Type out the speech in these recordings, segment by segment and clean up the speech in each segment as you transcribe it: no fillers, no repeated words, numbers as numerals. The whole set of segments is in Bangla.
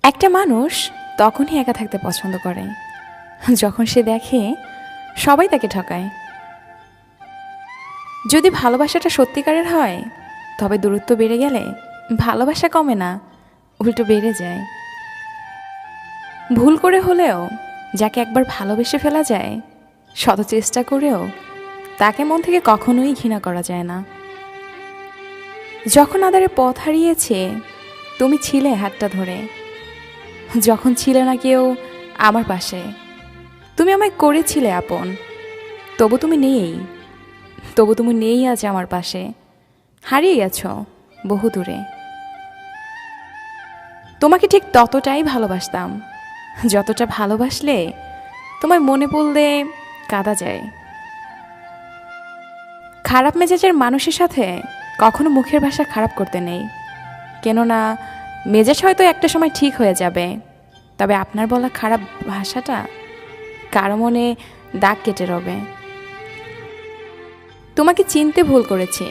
একটা মানুষ তখনই একা থাকতে পছন্দ করে যখন সে দেখে সবাই তাকে ঠকায়। যদি ভালোবাসাটা সত্যিকারের হয় তবে দূরত্ব বেড়ে গেলে ভালোবাসা কমে না, উল্টো বেড়ে যায়। ভুল করে হলেও যাকে একবার ভালোবেসে ফেলা যায়, শত চেষ্টা করেও তাকে মন থেকে কখনোই ঘৃণা করা যায় না। যখন আধারে পথ হারিয়েছে তুমি ছিলে হাতটা ধরে, যখন ছিলে না কেউ আমার পাশে, তুমি আমায় করেছিলে আপন। তবু তুমি নেই আজ আমার পাশে, হারিয়ে গেছো বহু দূরে। তোমাকে ঠিক ততটাই ভালোবাসতাম যতটা ভালোবাসলে তোমায় মনে পড়লে কাঁদা যায়। খারাপ মেজাজের মানুষের সাথে কখনো মুখের ভাষা খারাপ করতে নেই, কেননা মেজাজ হয়তো একটা সময় ঠিক হয়ে যাবে, তবে আপনার বলা খারাপ ভাষাটা কারো মনে দাগ কেটে রবে। তোমাকে চিনতে ভুল করেছি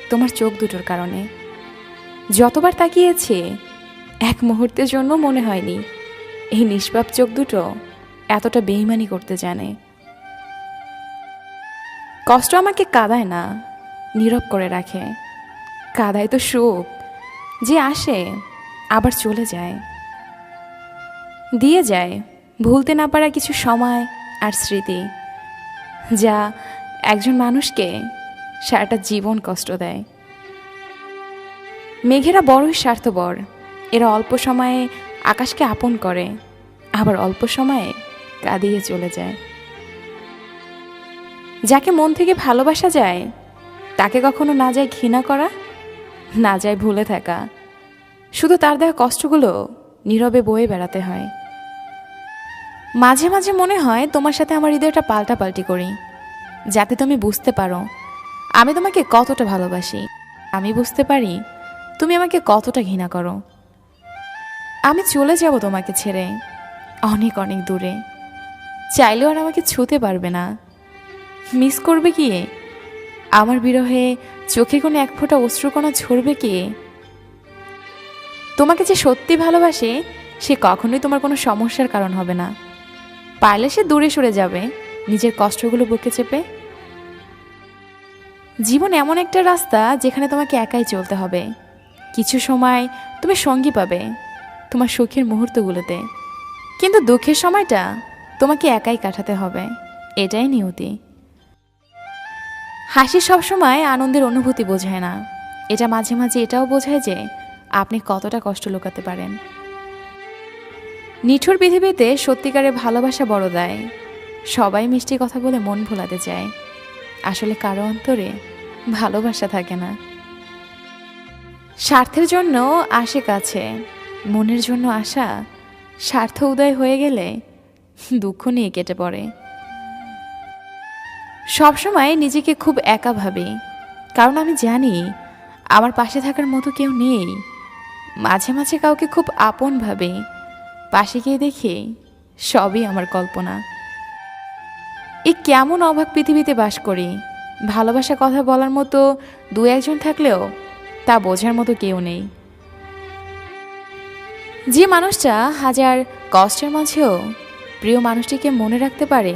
তোমার চোখ দুটোর কারণে। যতবার তাকিয়েছি এক মুহূর্তের জন্য মনে হয়নি এই নিষ্পাপ চোখ দুটো এতটা বেইমানি করতে জানে। কষ্ট আমাকে কাঁদায় না, নীরব করে রাখে। কাঁদায় তো সুখ, যে আসে আবার চলে যায়, দিয়ে যায় ভুলতে না পারা কিছু সময় আর স্মৃতি, যা একজন মানুষকে সারাটা জীবন কষ্ট দেয়। মেঘেরা বড়ই স্বার্থপর, এরা অল্প সময়ে আকাশকে আপন করে, আবার অল্প সময়ে কাঁদিয়ে চলে যায়। যাকে মন থেকে ভালোবাসা যায় তাকে কখনো না যায় ঘৃণা করা, না যায় ভুলে থাকা, শুধু তার দেওয়া কষ্টগুলো নীরবে বয়ে বেড়াতে হয়। মাঝে মাঝে মনে হয় তোমার সাথে আমার হৃদয়টা পাল্টাপাল্টি করি, যাতে তুমি বুঝতে পারো আমি তোমাকে কতটা ভালোবাসি, আমি বুঝতে পারি তুমি আমাকে কতটা ঘৃণা করো। আমি চলে যাব তোমাকে ছেড়ে অনেক অনেক দূরে, চাইলেও আর আমাকে ছুঁতে পারবে না। মিস করবে কি আমার বিরহে, চোখে কোনো এক ফোঁটা অশ্রুকণা ঝরবে কি? তোমাকে যে সত্যি ভালোবাসে সে কখনোই তোমার কোনো সমস্যার কারণ হবে না। পারলে সে দূরে সরে যাবে নিজের কষ্টগুলো বুকে চেপে। জীবন এমন একটা রাস্তা যেখানে তোমাকে একাই চলতে হবে। কিছু সময় তুমি সঙ্গী পাবে তোমার সুখের মুহূর্তগুলোতে, কিন্তু দুঃখের সময়টা তোমাকে একাই কাটাতে হবে, এটাই নিয়তি। হাসি সবসময় আনন্দের অনুভূতি বোঝায় না, এটা মাঝে মাঝে এটাও বোঝায় যে আপনি কতটা কষ্ট লুকাতে পারেন। নিঠুর পৃথিবীতে সত্যিকারের ভালোবাসা বড় দেয়। সবাই মিষ্টি কথা বলে মন ভোলাতে চায়, আসলে কারো অন্তরে ভালোবাসা থাকে না। স্বার্থের জন্য আসে কাছে, মনের জন্য আশা স্বার্থ উদয় হয়ে গেলে দুঃখ নিয়ে কেটে পড়ে। সবসময় নিজেকে খুব একা ভাবি, কারণ আমি জানি আমার পাশে থাকার মতো কেউ নেই। মাঝে মাঝে কাউকে খুব আপন ভাবে, পাশে গিয়ে দেখি সবই আমার কল্পনা। এই কেমন অবাক পৃথিবীতে বাস করি, ভালোবাসা কথা বলার মতো দু একজন থাকলেও তা বোঝার মতো কেউ নেই। যে মানুষটা হাজার কষ্টের মাঝেও প্রিয় মানুষটিকে মনে রাখতে পারে,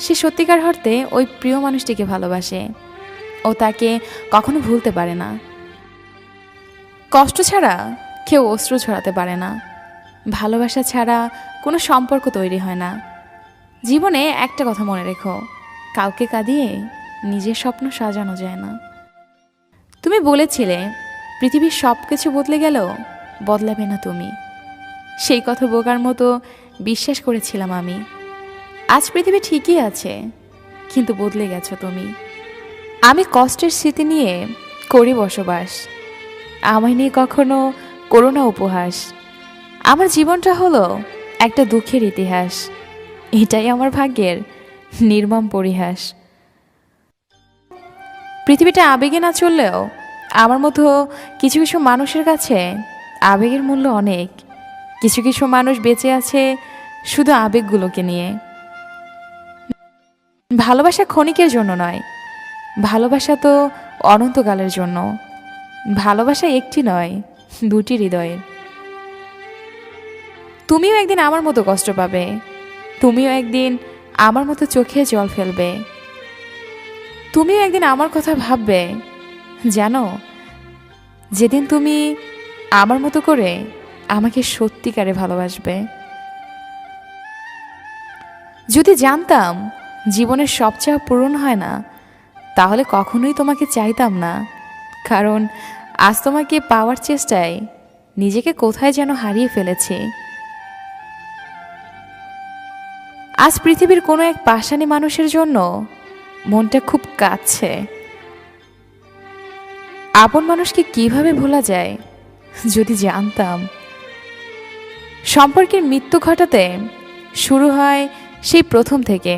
সে সত্যিকার অর্থে ওই প্রিয় মানুষটিকে ভালোবাসে ও তাকে কখনো ভুলতে পারে না। কষ্ট ছাড়া কেউ অশ্রু ছড়াতে পারে না, ভালোবাসা ছাড়া কোনো সম্পর্ক তৈরি হয় না। জীবনে একটা কথা মনে রেখো, কাউকে কাঁদিয়ে নিজের স্বপ্ন সাজানো যায় না। তুমি বলেছিলে পৃথিবীর সব কিছু বদলে গেলেও বদলাবে না তুমি, সেই কথা বোকার মতো বিশ্বাস করেছিলাম আমি। আজ পৃথিবী ঠিকই আছে, কিন্তু বদলে গেছো তুমি। আমি কষ্টের স্মৃতি নিয়ে করি বসবাস, আমায় নিয়ে কখনো করো না উপহাস। আমার জীবনটা হলো একটা দুঃখের ইতিহাস, এটাই আমার ভাগ্যের নির্মম পরিহাস। পৃথিবীটা আবেগে না চললেও আমার মতো কিছু কিছু মানুষের কাছে আবেগের মূল্য অনেক। কিছু কিছু মানুষ বেঁচে আছে শুধু আবেগগুলোকে নিয়ে। ভালোবাসা ক্ষণিকের জন্য নয়, ভালোবাসা তো অনন্তকালের জন্য। ভালোবাসা একটি নয়, দুটি হৃদয়ের। তুমিও একদিন আমার মতো কষ্ট পাবে, তুমিও একদিন আমার মতো চোখে জল ফেলবে, তুমিও একদিন আমার কথা ভাববে। জানো, যেদিন তুমি আমার মতো করে আমাকে সত্যিকারে ভালোবাসবে। যদি জানতাম জীবনের সব চাওয়া পূরণ হয় না, তাহলে কখনোই তোমাকে চাইতাম না। কারণ আজ তোমাকে পাওয়ার চেষ্টায় নিজেকে কোথায় যেন হারিয়ে ফেলেছি। আজ পৃথিবীর কোনো এক পাষাণী মানুষের জন্য মনটা খুব কাঁদছে। আপন মানুষকে কিভাবে ভোলা যায়? যদি জানতাম। সম্পর্কের মৃত্যু ঘটাতে শুরু হয় সেই প্রথম থেকে,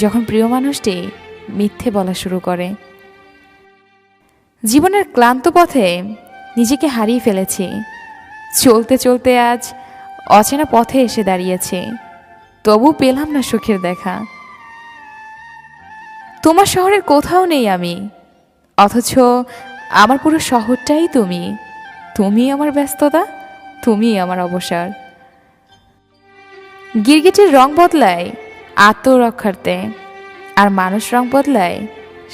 যখন প্রিয় মানুষটি মিথ্যে বলা শুরু করে। জীবনের ক্লান্ত পথে নিজেকে হারিয়ে ফেলেছি। চলতে চলতে আজ অচেনা পথে এসে দাঁড়িয়েছি, তবু পেলাম না সুখের দেখা। তোমার শহরের কোথাও নেই আমি, অথচ আমার পুরো শহরটাই তুমি। তুমি আমার ব্যস্ততা, তুমি আমার অবসর। গিরগিটির রং বদলায় আত্মরক্ষার্থে, আর মানুষ রং বদলায়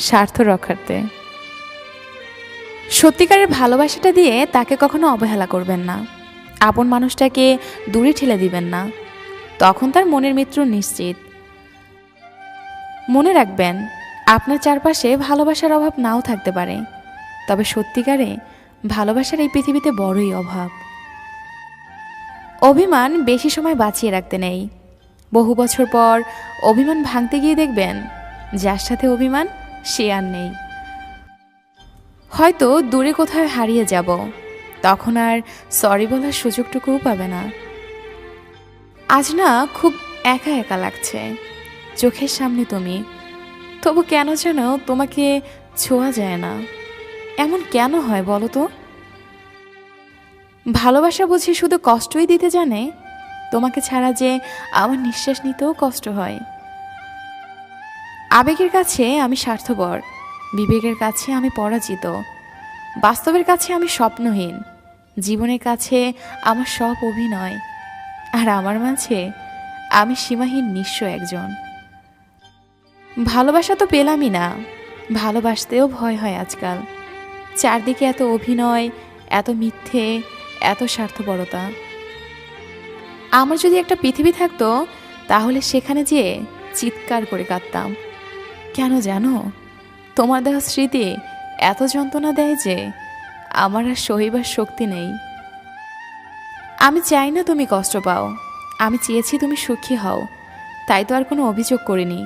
স্বার্থ রক্ষার্থে। সত্যিকারের ভালোবাসাটা দিয়ে তাকে কখনো অবহেলা করবেন না। আপন মানুষটাকে দূরে ঠেলে দিবেন না, তখন তার মনের মৃত্যু নিশ্চিত। মনে রাখবেন, আপনার চারপাশে ভালোবাসার অভাব নাও থাকতে পারে, তবে সত্যিকারে ভালোবাসার এই পৃথিবীতে বড়ই অভাব। অভিমান বেশি সময় বাঁচিয়ে রাখতে নেই। বহু বছর পর অভিমান ভাঙতে গিয়ে দেখবেন যার সাথে অভিমান সে আর নেই। হয়তো দূরে কোথাও হারিয়ে যাব, তখন আর সরি বলার সুযোগটুকুও পাবে না। আজ না খুব একা একা লাগছে, চোখের সামনে তুমি, তবু কেন যেন তোমাকে ছোঁয়া যায় না। এমন কেন হয় বলো তো? ভালোবাসা বুঝি শুধু কষ্টই দিতে জানে? তোমাকে ছাড়া যে আমার নিঃশ্বাস নিতেও কষ্ট হয়। আবেগের কাছে আমি স্বার্থপর, বিবেকের কাছে আমি পরাজিত, বাস্তবের কাছে আমি স্বপ্নহীন, জীবনের কাছে আমার সব অভিনয়, আর আমার মাঝে আমি সীমাহীন নিঃস্ব একজন। ভালোবাসা তো পেলামই না, ভালোবাসতেও ভয় হয় আজকাল। চারদিকে এত অভিনয়, এত মিথ্যে, এত স্বার্থপরতা। আমার যদি একটা পৃথিবী থাকতো, তাহলে সেখানে যেয়ে চিৎকার করে কাঁদতাম। কেন জানো? তোমার দেওয়া স্মৃতি এত যন্ত্রণা দেয় যে আমার আর সহিবার শক্তি নেই। আমি চাই না তুমি কষ্ট পাও, আমি চেয়েছি তুমি সুখী হও, তাই তো আর কোনো অভিযোগ করিনি,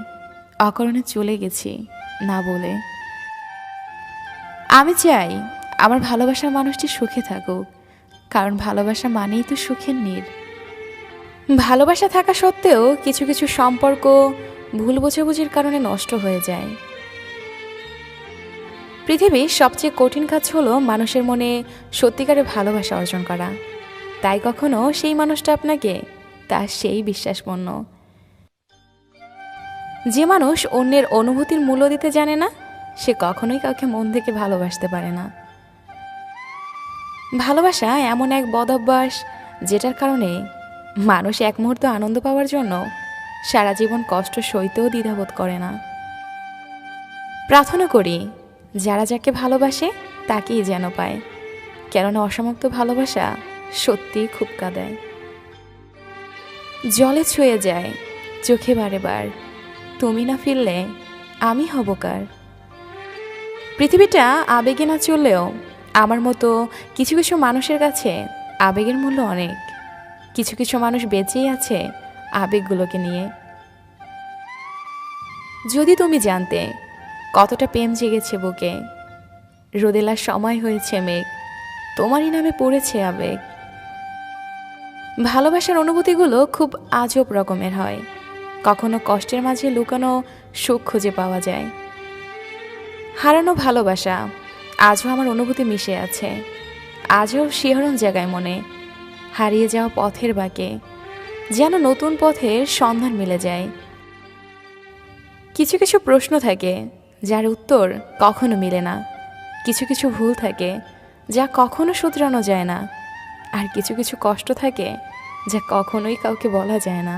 অকারণে চলে গেছি না বলে। আমি চাই আমার ভালোবাসার মানুষটি সুখে থাকুক, কারণ ভালোবাসা মানেই তো সুখের নীড়। ভালোবাসা থাকা সত্ত্বেও কিছু কিছু সম্পর্ক ভুল বোঝাবুঝির কারণে নষ্ট হয়ে যায়। পৃথিবীর সবচেয়ে কঠিন কাজ হলো মানুষের মনে সত্যিকারের ভালোবাসা অর্জন করা। তাই কখনো সেই মানুষটা আপনাকে তার সেই বিশ্বাসপূর্ণ। যে মানুষ অন্যের অনুভূতির মূল্য দিতে জানে না, সে কখনোই কাউকে মন থেকে ভালোবাসতে পারে না। ভালোবাসা এমন এক বদ অভ্যাস, যেটার কারণে মানুষ এক মুহূর্ত আনন্দ পাওয়ার জন্য সারা জীবন কষ্ট সইতেও দ্বিধাবোধ করে না। প্রার্থনা করি যারা যাকে ভালোবাসে তাকেই যেন পায়, কেননা অসমাপ্ত ভালোবাসা সত্যিই খুব কাঁদায়। জলে ছুঁয়ে যায় চোখে বারে বার, তুমি না ফিরলে আমি হব কার। পৃথিবীটা আবেগে না চললেও আমার মতো কিছু কিছু মানুষের কাছে আবেগের মূল্য অনেক। কিছু কিছু মানুষ বেঁচেই আছে আবেগগুলোকে নিয়ে। যদি তুমি জানতে কতটা প্রেম জেগেছে বুকে, রোদেলার সময় হয়েছে মেঘ, তোমারই নামে পড়েছে আবেগ। ভালোবাসার অনুভূতিগুলো খুব আজব রকমের হয়। কখনো কষ্টের মাঝে লুকানো সুখ খুঁজে পাওয়া যায়। হারানো ভালোবাসা আজও আমার অনুভূতি মিশে আছে, আজও শিহরণ জাগায় মনে। হারিয়ে যাওয়া পথের বাঁকে যেন নতুন পথের সন্ধান মিলে যায়। কিছু কিছু প্রশ্ন থাকে যার উত্তর কখনো মিলে না, কিছু কিছু ভুল থাকে যা কখনো শুধরানো যায় না, আর কিছু কিছু কষ্ট থাকে যা কখনোই কাউকে বলা যায় না।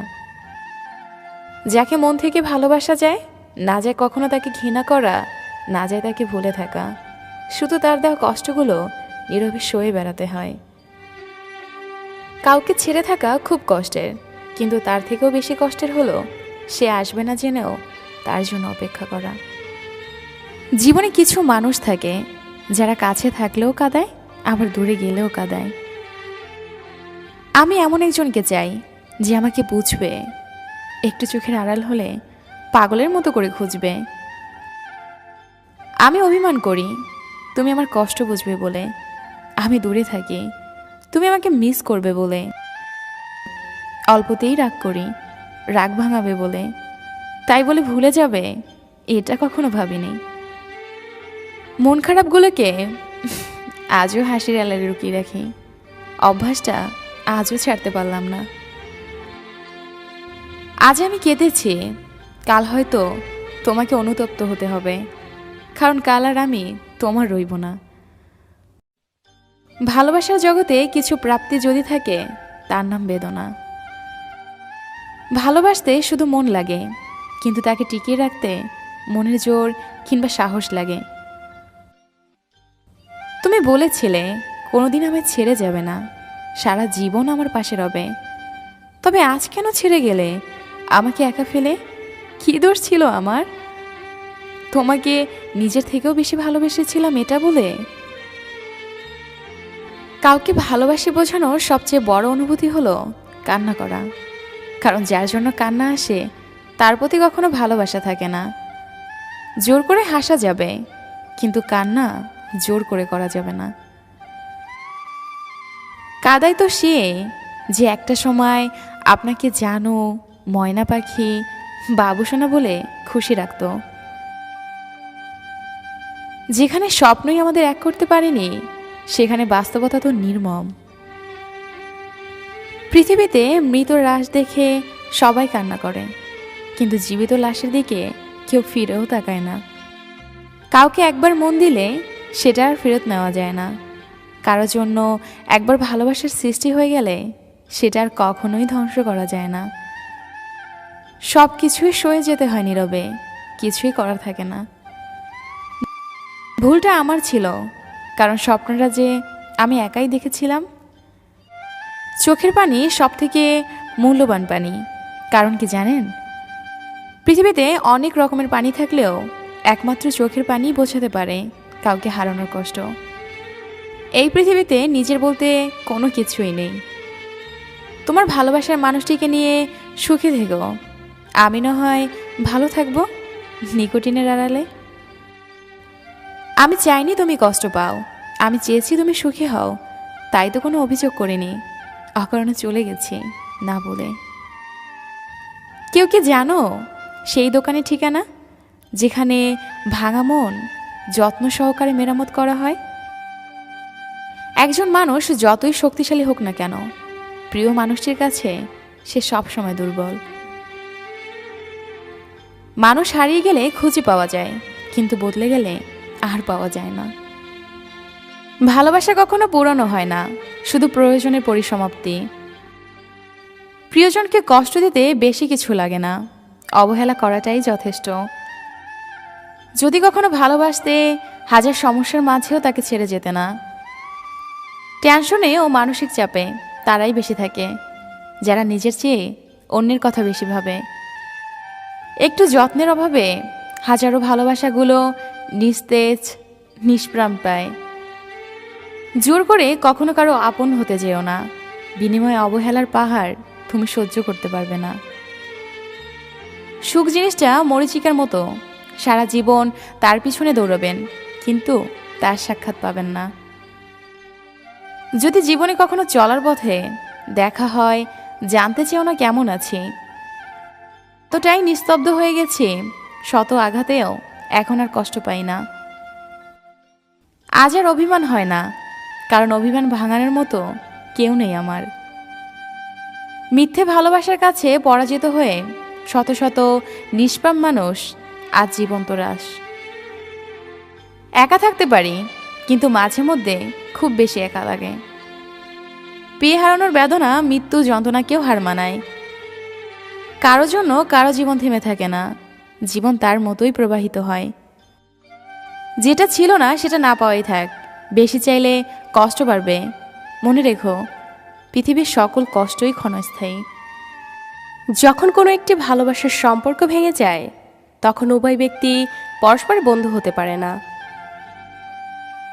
যাকে মন থেকে ভালোবাসা যায়, না যায় কখনো তাকে ঘৃণা করা, না যায় তাকে ভুলে থাকা, শুধু তার দেওয়া কষ্টগুলো নীরবে সয়ে বেড়াতে হয়। কাউকে ছেড়ে থাকা খুব কষ্টের, কিন্তু তার থেকেও বেশি কষ্টের হলো সে আসবে না জেনেও তার জন্য অপেক্ষা করা। জীবনে কিছু মানুষ থাকে যারা কাছে থাকলেও কাঁদায়, আবার দূরে গেলেও কাঁদায়। আমি এমন একজনকে চাই যে আমাকে বুঝবে, একটু চোখের আড়াল হলে পাগলের মতো করে খুঁজবে। আমি অভিমান করি তুমি আমার কষ্ট বুঝবে বলে, আমি দূরে থাকি তুমি আমাকে মিস করবে বলে, অল্পতেই রাগ করি রাগ ভাঙাবে বলে, তাই বলে ভুলে যাবে এটা কখনো ভাবিনি। মন খারাপগুলোকে আজও হাসির আড়ালে লুকিয়ে রাখি, অভ্যাসটা আজও ছাড়তে পারলাম না। আজ আমি কেঁদেছি, কাল হয়তো তোমাকে অনুতপ্ত হতে হবে, কারণ কাল আর আমি তোমার রইব না। ভালোবাসার জগতে কিছু প্রাপ্তি যদি থাকে তার নাম বেদনা। ভালোবাসতে শুধু মন লাগে, কিন্তু তাকে টিকিয়ে রাখতে মনের জোর কিংবা সাহস লাগে। তুমি বলেছিলে কোনোদিন আমায় ছেড়ে যাবে না, সারা জীবন আমার পাশে রবে। তবে আজ কেন ছেড়ে গেলে আমাকে একা ফেলে? কী দোষ ছিল আমার? তোমাকে নিজের থেকেও বেশি ভালোবেসেছিলাম এটা বলে? কাউকে ভালোবাসি বোঝানোর সবচেয়ে বড় অনুভূতি হলো কান্না করা, কারণ যার জন্য কান্না আসে তার প্রতি কখনো ভালোবাসা থাকে না। জোর করে হাসা যাবে, কিন্তু কান্না জোর করে করা যাবে না। কাদাই তো সে যে একটা সময় আপনাকে জানো ময়না পাখি বাবুসোনা বলে খুশি রাখত। যেখানে স্বপ্নই আমাদের এক করতে পারেনি, সেখানে বাস্তবতা তো নির্মম। পৃথিবীতে মৃত লাশ দেখে সবাই কান্না করে, কিন্তু জীবিত লাশের দিকে কেউ ফিরেও তাকায় না। কাউকে একবার মন দিলে সেটা আর ফেরত নেওয়া যায় না। কারোর জন্য একবার ভালোবাসার সৃষ্টি হয়ে গেলে সেটা আর কখনোই ধ্বংস করা যায় না। সব কিছুই সয়ে যেতে হয় নীরবে, কিছুই করার থাকে না। ভুলটা আমার ছিল, কারণ স্বপ্নটা যে আমি একাই দেখেছিলাম। চোখের পানি সব থেকে মূল্যবান পানি, কারণ কি জানেন, পৃথিবীতে অনেক রকমের পানি থাকলেও একমাত্র চোখের পানি বোঝাতে পারে কাউকে হারানোর কষ্ট। এই পৃথিবীতে নিজের বলতে কোনো কিছুই নেই। তোমার ভালোবাসার মানুষটিকে নিয়ে সুখে থেকো, আমি না হয় ভালো থাকবো নিকোটিনের আড়ালে। আমি চাইনি তুমি কষ্ট পাও, আমি চেয়েছি তুমি সুখী হও, তাই তো কোনো অভিযোগ করিনি, অকারণে চলে গেছি না বলে। কেউ কি জানো সেই দোকানের ঠিকানা যেখানে ভাঙা মন যত্ন সহকারে মেরামত করা হয়? একজন মানুষ যতই শক্তিশালী হোক না কেন, প্রিয় মানুষটির কাছে সে সবসময় দুর্বল। মানুষ হারিয়ে গেলে খুঁজে পাওয়া যায়, কিন্তু বদলে গেলে আর পাওয়া যায় না। ভালোবাসা কখনো পুরনো হয় না, শুধু প্রয়োজনের পরিসমাপ্তি। প্রিয়জনকে কষ্ট দিতে বেশি কিছু লাগে না, অবহেলা করাটাই যথেষ্ট। যদি কখনো ভালোবাসতে হাজার সমস্যার মাঝেও তাকে ছেড়ে যেতে না। টেনশনে ও মানসিক চাপে তারাই বেশি থাকে যারা নিজের চেয়ে অন্যের কথা বেশি ভাবে। একটু যত্নের অভাবে হাজারো ভালোবাসাগুলো নিস্তেজ নিষ্প্রাণ পায়। জোর করে কখনো কারো আপন হতে যেও না, বিনিময়ে অবহেলার পাহাড় তুমি সহ্য করতে পারবে না। সুখ জিনিসটা মরীচিকার মতো, সারা জীবন তার পিছনে দৌড়াবেন, কিন্তু তার সাক্ষাৎ পাবেন না। যদি জীবনে কখনো চলার পথে দেখা হয়, জানতে চেও না কেমন আছি। এতটাই নিস্তব্ধ হয়ে গেছি, শত আঘাতেও এখন আর কষ্ট পাই না। আজ আর অভিমান হয় না, কারণ অভিমান ভাঙানোর মতো কেউ নেই আমার। মিথ্যে ভালোবাসার কাছে পরাজিত হয়ে শত শত নিষ্পাপ মানুষ আজ জীবন্ত রাস। একা থাকতে পারি, কিন্তু মাঝে মধ্যে খুব বেশি একা লাগে। প্রিয় হারানোর বেদনা মৃত্যু যন্ত্রণাকেও হার মানায়। কারো জন্য কারো জীবন থেমে থাকে না, জীবন তার মতোই প্রবাহিত হয়। যেটা ছিল না সেটা না পাওয়াই থাক, বেশি চাইলে কষ্ট বাড়বে। মনে রেখো, পৃথিবীর সকল কষ্টই ক্ষণস্থায়ী। যখন কোনো একটি ভালোবাসার সম্পর্ক ভেঙে যায়, তখন উভয় ব্যক্তি পরস্পরের বন্ধু হতে পারে না।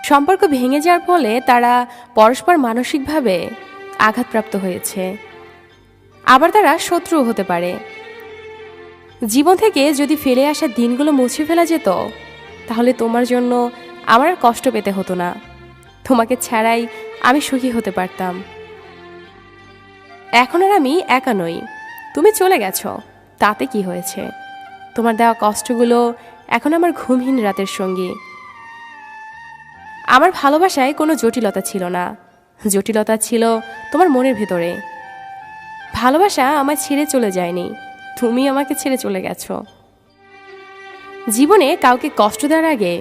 সম্পর্ক ভেঙে যাওয়ার ফলে তারা পরস্পর মানসিকভাবে আঘাতপ্রাপ্ত হয়েছে, আবার তারা শত্রুও হতে পারে। জীবন থেকে যদি ফেলে আসা দিনগুলো মুছে ফেলা যেত, তাহলে তোমার জন্য আমার আর কষ্ট পেতে হতো না। তোমাকে ছাড়াই আমি সুখী হতে পারতাম। এখন আর আমি একা নই, তুমি চলে গেছো, তাতে কি হয়েছে? তোমার দেওয়া কষ্টগুলো এখন আমার ঘুমহীন রাতের সঙ্গী। আমার ভালোবাসায় কোনো জটিলতা ছিল না, জটিলতা ছিল তোমার মনের ভেতরে। ভালোবাসা আমার ছেড়ে চলে যায়নি, তুমি আমাকে ছেড়ে চলে গেছো। জীবনে কাউকে কষ্ট দেওয়ার আগে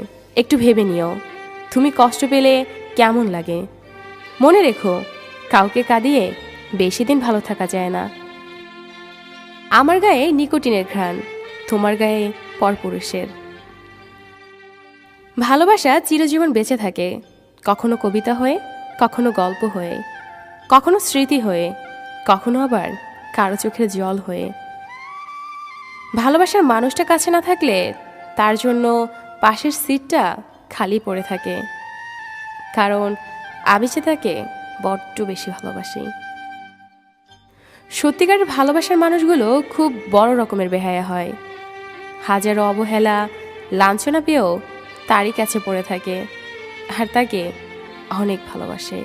একটু ভেবে নিও, তুমি কষ্ট পেলে কেমন লাগে। মনে রেখো, কাউকে কাঁদিয়ে বেশি দিন ভালো থাকা যায় না। আমার গায়ে নিকোটিনের ঘ্রাণ, তোমার গায়ে পরপুরুষের। ভালোবাসা চিরজীবন বেঁচে থাকে, কখনো কবিতা হয়ে, কখনো গল্প হয়ে, কখনো স্মৃতি হয়ে, কখনো আবার কারো চোখের জল হয়ে। ভালোবাসার মানুষটা কাছে না থাকলে তার জন্য পাশের সিটটা খালি পড়ে থাকে, কারণ আমি যে তাকে বড্ড বেশি ভালোবাসি। সত্যিকারের ভালোবাসার মানুষগুলো খুব বড় রকমের বেহায়া হয়, হাজারো অবহেলা লাঞ্ছনা পেয়েও তারই কাছে পড়ে থাকে, আর তাকে অনেক ভালোবাসে।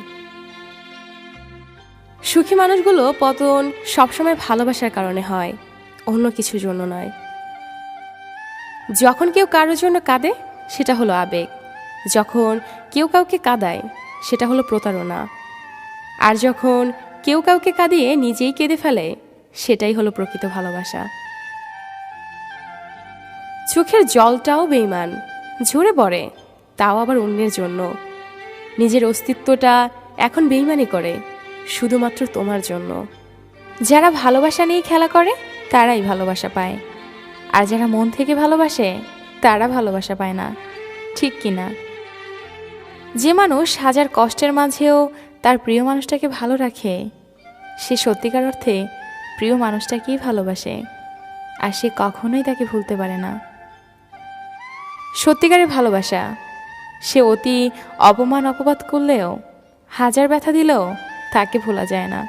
সুখী মানুষগুলো পতন সবসময় ভালোবাসার কারণে হয়, অন্য কিছুর জন্য নয়। যখন কেউ কারোর জন্য কাঁদে, সেটা হলো আবেগ। যখন কেউ কাউকে কাঁদায়, সেটা হলো প্রতারণা। আর যখন কেউ কাউকে কাঁদিয়ে নিজেই কেঁদে ফেলে, সেটাই হলো প্রকৃত ভালোবাসা। চোখের জলটাও বেঈমান, ঝরে পড়ে, তাও আবার অন্যের জন্য। নিজের অস্তিত্বটা এখন বেঈমানি করে, শুধুমাত্র তোমার জন্য। যারা ভালোবাসা নিয়ে খেলা করে, তারাই ভালোবাসা পায়, আর যারা মন থেকে ভালোবাসে, তারা ভালোবাসা পায় না। ঠিক কিনা? যে মানুষ হাজার কষ্টের মাঝেও তার প্রিয় মানুষটাকে ভালো রাখে, সে সত্যিকার অর্থে প্রিয় মানুষটাকেই ভালোবাসে, আর সে কখনোই তাকে ভুলতে পারে না। সত্যিকারের ভালোবাসা, সে অতি অপমান অপবাদ করলেও, হাজার ব্যথা দিলেও তাকে ভোলা যায় না।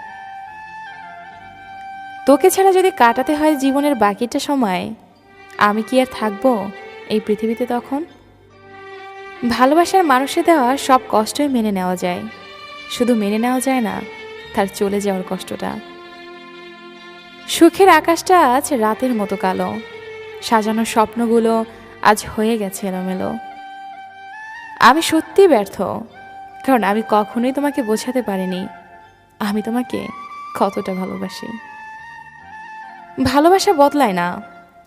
তোকে ছাড়া যদি কাটাতে হয় জীবনের বাকিটা সময়, আমি কি আর থাকবো এই পৃথিবীতে তখন? ভালোবাসার মানুষে দেওয়া সব কষ্টই মেনে নেওয়া যায়, শুধু মেনে নেওয়া যায় না তার চলে যাওয়ার কষ্টটা। সুখের আকাশটা আজ রাতের মতো কালো, সাজানো স্বপ্নগুলো আজ হয়ে গেছে এলোমেলো। আমি সত্যিই ব্যর্থ, কারণ আমি কখনোই তোমাকে বোঝাতে পারিনি আমি তোমাকে কতটা ভালোবাসি। ভালোবাসা বদলায় না,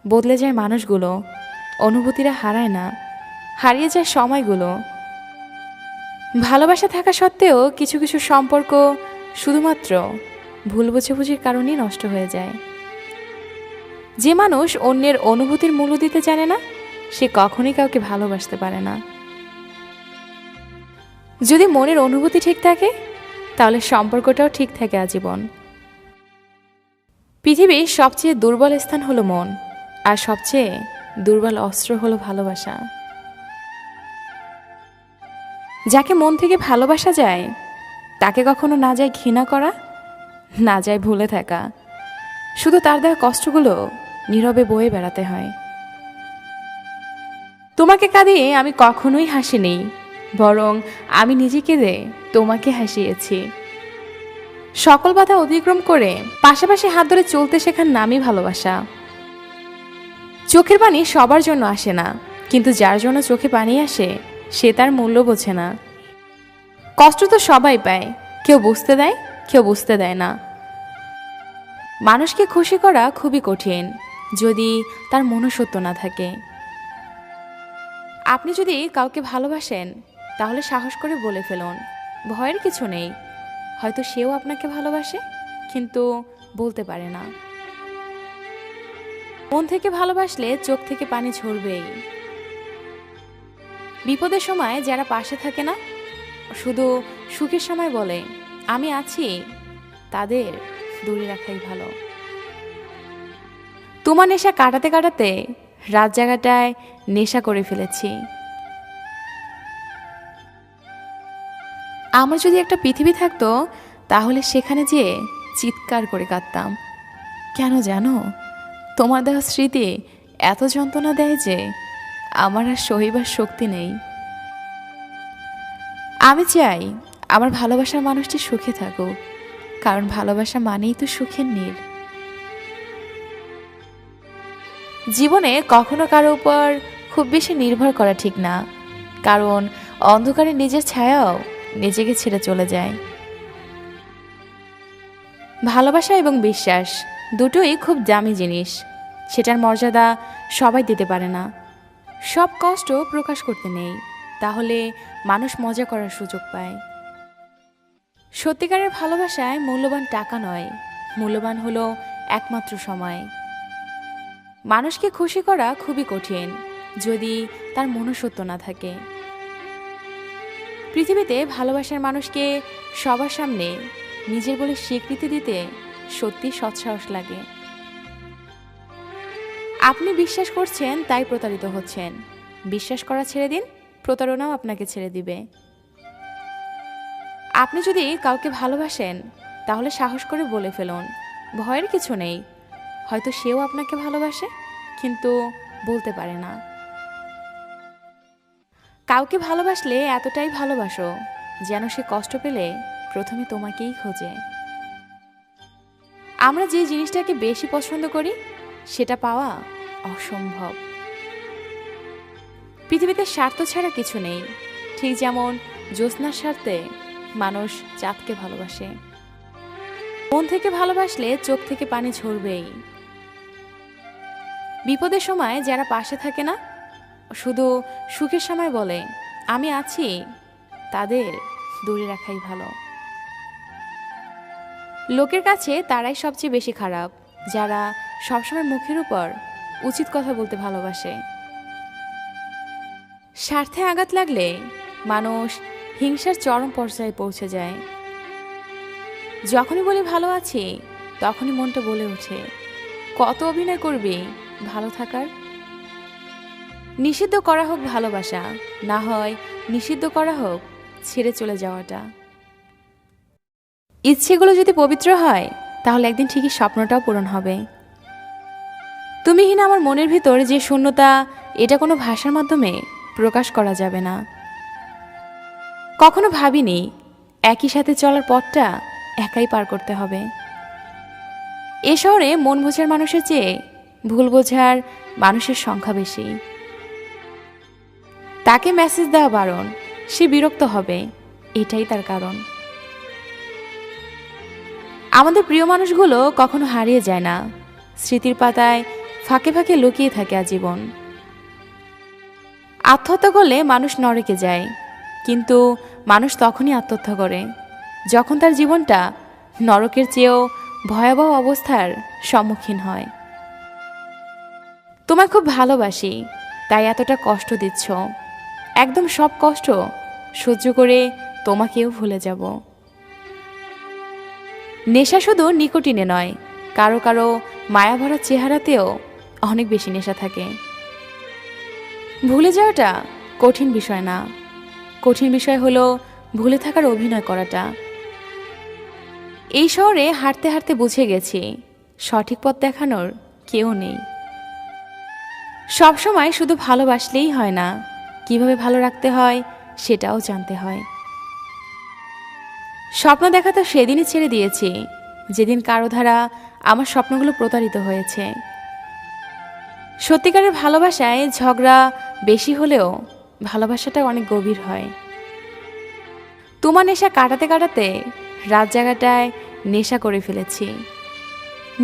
বদলে যায় মানুষগুলো। অনুভূতিরা হারায় না, হারিয়ে যায় সময়গুলো। ভালোবাসা থাকা সত্ত্বেও কিছু কিছু সম্পর্ক শুধুমাত্র ভুল বোঝাবুঝির কারণেই নষ্ট হয়ে যায়। যে মানুষ অন্যের অনুভূতির মূল্য দিতে জানে না, সে কখনোই কাউকে ভালোবাসতে পারে না। যদি মনের অনুভূতি ঠিক থাকে, তাহলে সম্পর্কটাও ঠিক থাকে আজীবন। পৃথিবীর সবচেয়ে দুর্বল স্থান হলো মন, আর সবচেয়ে দুর্বল অস্ত্র হলো ভালোবাসা। যাকে মন থেকে ভালোবাসা যায়, তাকে কখনো না যায় ঘৃণা করা, না যায় ভুলে থাকা, শুধু তার দেওয়া কষ্টগুলো নীরবে বয়ে বেড়াতে হয়। তোমাকে কাঁদিয়ে আমি কখনোই হাসিনি, বরং আমি নিজে কেঁদে তোমাকে হাসিয়েছি। সকল বাধা অতিক্রম করে পাশাপাশি হাত ধরে চলতে শেখার নামই ভালোবাসা। চোখের পানি সবার জন্য আসে না, কিন্তু যার জন্য চোখে পানি আসে, সে তার মূল্য বোঝে না। কষ্ট তো সবাই পায়, কেউ বুঝতে দেয়, কেউ বুঝতে দেয় না। মানুষকে খুশি করা খুবই কঠিন, যদি তার মনুষ্যত্ব না থাকে। আপনি যদি কাউকে ভালোবাসেন, তাহলে সাহস করে বলে ফেলুন, ভয়ের কিছু নেই। হয়তো সেও আপনাকে ভালোবাসে, কিন্তু বলতে পারে না। মন থেকে ভালোবাসলে চোখ থেকে পানি ঝরবেই। বিপদের সময় যারা পাশে থাকে না, শুধু সুখের সময় বলে আমি আছি, তাদের দূরে রাখাই ভালো। তোমার নেশা কাটাতে কাটাতে রাত জায়গাটায় নেশা করে ফেলেছি। আমার যদি একটা পৃথিবী থাকতো, তাহলে সেখানে যেয়ে চিৎকার করে কাঁদতাম। কেন জানো, তোমার দেওয়া স্মৃতি এত যন্ত্রণা দেয় যে আমার আর সহিবার শক্তি নেই। আমি চাই আমার ভালোবাসার মানুষটি সুখে থাকুক, কারণ ভালোবাসা মানেই তো সুখের নীড়। জীবনে কখনো কারো উপর খুব বেশি নির্ভর করা ঠিক না, কারণ অন্ধকারে নিজের ছায়াও নিজেকে ছেড়ে চলে যায়। ভালোবাসা এবং বিশ্বাস দুটোই খুব দামি জিনিস, সেটার মর্যাদা সবাই দিতে পারে না। সব কষ্ট প্রকাশ করতে নেই, তাহলে মানুষ মজা করার সুযোগ পায়। সত্যিকারের ভালোবাসায় মূল্যবান টাকা নয়, মূল্যবান হলো একমাত্র সময়। মানুষকে খুশি করা খুবই কঠিন যদি তার মনুষ্যত্ব না থাকে। পৃথিবীতে ভালোবাসার মানুষকে সবার সামনে নিজের বলে স্বীকৃতি দিতে সত্যি সৎসাহস লাগে। আপনি বিশ্বাস করছেন তাই প্রতারিত হচ্ছেন, বিশ্বাস করা ছেড়ে দিন, প্রতারণাও আপনাকে ছেড়ে দিবে। আপনি যদি কাউকে ভালোবাসেন, তাহলে সাহস করে বলে ফেলুন, ভয়ের কিছু নেই। হয়তো সেও আপনাকে ভালোবাসে, কিন্তু বলতে পারে না। কাউকে ভালোবাসলে এতটাই ভালোবাসো যেন সে কষ্ট পেলে প্রথমে তোমাকেই খোঁজে। আমরা যে জিনিসটাকে বেশি পছন্দ করি, সেটা পাওয়া অসম্ভব। পৃথিবীতে স্বার্থ ছাড়া কিছু নেই, ঠিক যেমন জ্যোৎস্নার স্বার্থে মানুষ চাঁদকে ভালোবাসে। মন থেকে ভালোবাসলে চোখ থেকে পানি ঝরবেই। বিপদের সময় যারা পাশে থাকে না, শুধু সুখের সময় বলে আমি আছি, তাদের দূরে রাখাই ভালো। লোকের কাছে তারাই সবচেয়ে বেশি খারাপ, যারা সবসময় মুখের উপর উচিত কথা বলতে ভালোবাসে। স্বার্থে আঘাত লাগলে মানুষ হিংসার চরম পর্যায়ে পৌঁছে যায়। যখনই বলি ভালো আছি, তখনই মনটা বলে ওঠে কত অভিনয় করবি ভালো থাকার। নিষিদ্ধ করা হোক ভালোবাসা, না হয় নিষিদ্ধ করা হোক ছেড়ে চলে যাওয়াটা। ইচ্ছেগুলো যদি পবিত্র হয়, তাহলে একদিন ঠিকই স্বপ্নটাও পূরণ হবে। তুমিহীন আমার মনের ভিতর যে শূন্যতা, এটা কোনো ভাষার মাধ্যমে প্রকাশ করা যাবে না। কখনো ভাবিনি একই সাথে চলার পথটা একাই পার করতে হবে। এ শহরে মন বোঝার মানুষের চেয়ে ভুল বোঝার মানুষের সংখ্যা বেশি। তাকে মেসেজ দেওয়া বারণ, সে বিরক্ত হবে, এটাই তার কারণ। আমাদের প্রিয় মানুষগুলো কখনো হারিয়ে যায় না, স্মৃতির পাতায় ফাঁকে ফাঁকে লুকিয়ে থাকে আজীবন। আত্মহত্যা করলে মানুষ নরকে যায়, কিন্তু মানুষ তখনই আত্মহত্যা করে যখন তার জীবনটা নরকের চেয়েও ভয়াবহ অবস্থার সম্মুখীন হয়। তোমায় খুব ভালোবাসি, তাই এতটা কষ্ট দিচ্ছ। একদম সব কষ্ট সহ্য করে তোমাকেও ভুলে যাব। নেশা শুধু নিকোটিনে নয়, কারো কারো মায়াভরা চেহারাতেও অনেক বেশি নেশা থাকে। ভুলে যাওয়াটা কঠিন বিষয় না, কঠিন বিষয় হলো ভুলে থাকার অভিনয় করাটা। এই শহরে হাঁটতে হাঁটতে বুঝে গেছি সঠিক পথ দেখানোর কেউ নেই। সবসময় শুধু ভালোবাসলেই হয় না, কিভাবে ভালো রাখতে হয় সেটাও জানতে হয়। স্বপ্ন দেখা তো সেদিনই ছেড়ে দিয়েছি, যেদিন কারো দ্বারা আমার স্বপ্নগুলো প্রতারিত হয়েছে। সত্যিকারের ভালোবাসায় ঝগড়া বেশি হলেও ভালোবাসাটা অনেক গভীর হয়। তোমার নেশা কাটাতে কাটাতে রাত জায়গাটায় নেশা করে ফেলেছি।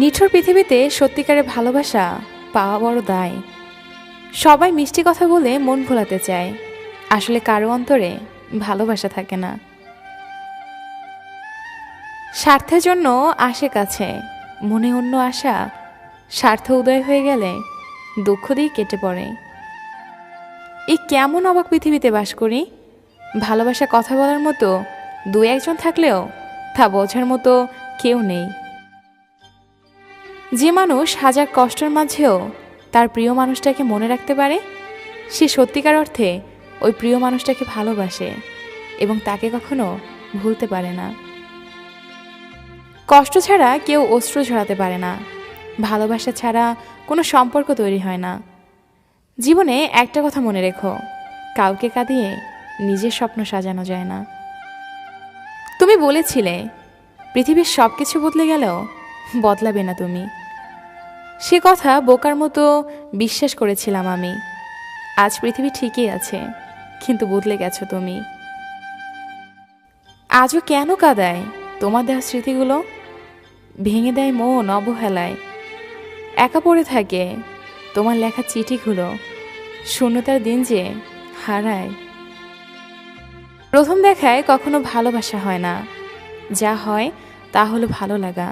নিঠুর পৃথিবীতে সত্যিকারের ভালোবাসা পাওয়া বড় দায়। সবাই মিষ্টি কথা বলে মন ভোলাতে চায়, আসলে কারো অন্তরে ভালোবাসা থাকে না। স্বার্থের জন্য আসে কাছে, মনে অন্য আশা স্বার্থ উদয় হয়ে গেলে দুঃখ দিয়ে কেটে পড়ে। এই কেমন অবাক পৃথিবীতে বাস করি। ভালোবাসা কথা বলার মতো দু একজন থাকলেও তা বোঝার মতো কেউ নেই। যে মানুষ হাজার কষ্টের মাঝেও তার প্রিয় মানুষটাকে মনে রাখতে পারে, সে সত্যিকার অর্থে ওই প্রিয় মানুষটাকে ভালোবাসে এবং তাকে কখনো ভুলতে পারে না। কষ্ট ছাড়া কেউ অশ্রু ঝরাতে পারে না, ভালোবাসা ছাড়া কোনো সম্পর্ক তৈরি হয় না। জীবনে একটা কথা মনে রেখো, কাউকে কাঁদিয়ে নিজের স্বপ্ন সাজানো যায় না। তুমি বলেছিলে পৃথিবীর সব কিছু বদলে গেলেও বদলাবে না তুমি। সে কথা বোকার মতো বিশ্বাস করেছিলাম আমি। আজ পৃথিবী ঠিকই আছে, কিন্তু বদলে গেছো তুমি। আজও কেন কাঁদায় তোমার দেওয়া স্মৃতিগুলো? ভেঙে দেয় মন অবহেলায়, একা পড়ে থাকে তোমার লেখা চিঠিগুলো। শূন্যতার দিন যে হারায়। প্রথম দেখায় কখনো ভালোবাসা হয় না, যা হয় তা হলো ভালো লাগা।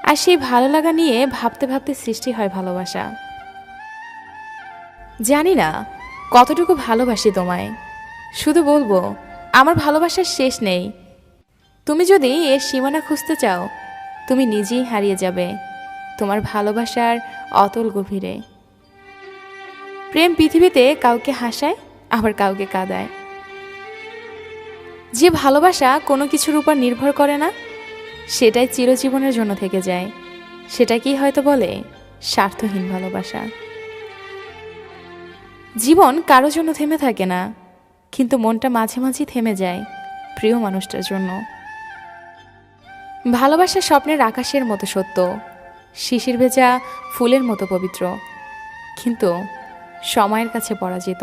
আর সেই ভালো লাগা নিয়ে ভাবতে ভাবতে সৃষ্টি হয় ভালোবাসা। জানি না কতটুকু ভালোবাসি তোমায়, শুধু বলবো আমার ভালোবাসার শেষ নেই। তুমি যদি এর সীমানা খুঁজতে চাও, তুমি নিজেই হারিয়ে যাবে তোমার ভালোবাসার অতল গভীরে। প্রেম পৃথিবীতে কাউকে হাসায়, আবার কাউকে কাঁদায়। যে ভালোবাসা কোনো কিছুর উপর নির্ভর করে না, সেটাই চিরজীবনের জন্য থেকে যায়। সেটাকেই হয়তো বলে স্বার্থহীন ভালোবাসা। জীবন কারো জন্য থেমে থাকে না, কিন্তু মনটা মাঝে মাঝে থেমে যায় প্রিয় মানুষটার জন্য। ভালোবাসা স্বপ্নের আকাশের মতো সত্য, শিশির ভেজা ফুলের মতো পবিত্র, কিন্তু সময়ের কাছে পরাজিত,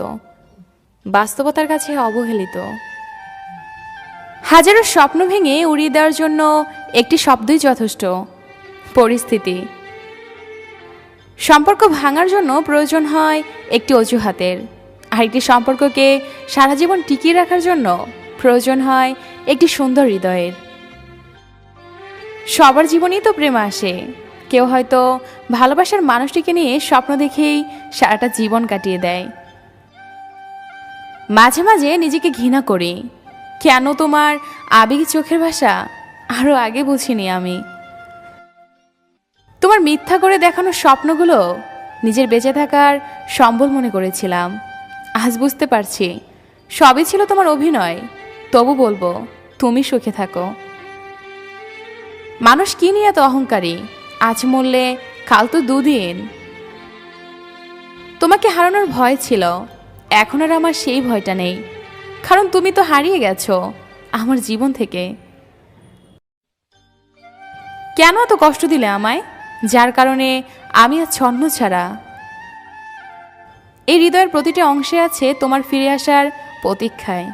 বাস্তবতার কাছে অবহেলিত। হাজারো স্বপ্ন ভেঙে উড়িয়ে দেওয়ার জন্য একটি শব্দই যথেষ্ট, পরিস্থিতি। সম্পর্ক ভাঙার জন্য প্রয়োজন হয় একটি অজুহাতের, আর একটি সম্পর্ককে সারা জীবন টিকিয়ে রাখার জন্য প্রয়োজন হয় একটি সুন্দর হৃদয়ের। সবার জীবনেই তো প্রেম আসে। কেউ হয়তো ভালোবাসার মানুষটিকে নিয়ে স্বপ্ন দেখেই সারাটা জীবন কাটিয়ে দেয়। মাঝে মাঝে নিজেকে ঘৃণা করি, কেন তোমার আবেগী চোখের ভাষা আরও আগে বুঝিনি আমি। তোমার মিথ্যা করে দেখানো স্বপ্নগুলো নিজের বেঁচে থাকার সম্বল মনে করেছিলাম। আজ বুঝতে পারছি সবই ছিল তোমার অভিনয়। তবু বলবো তুমি সুখে থাকো। মানুষ কি নিয়ে এত অহংকারী? আজ মরলে কাল তো দুদিন। তোমাকে হারানোর ভয় ছিল, এখন আর আমার সেই ভয়টা নেই, কারণ তুমি তো হারিয়ে গেছো আমার জীবন থেকে। কেন এত কষ্ট দিলে আমায়, যার কারণে আমি আর ছন্ন ছাড়া? এই হৃদয়ের প্রতিটি অংশে আছে তোমার ফিরে আসার প্রতীক্ষায়।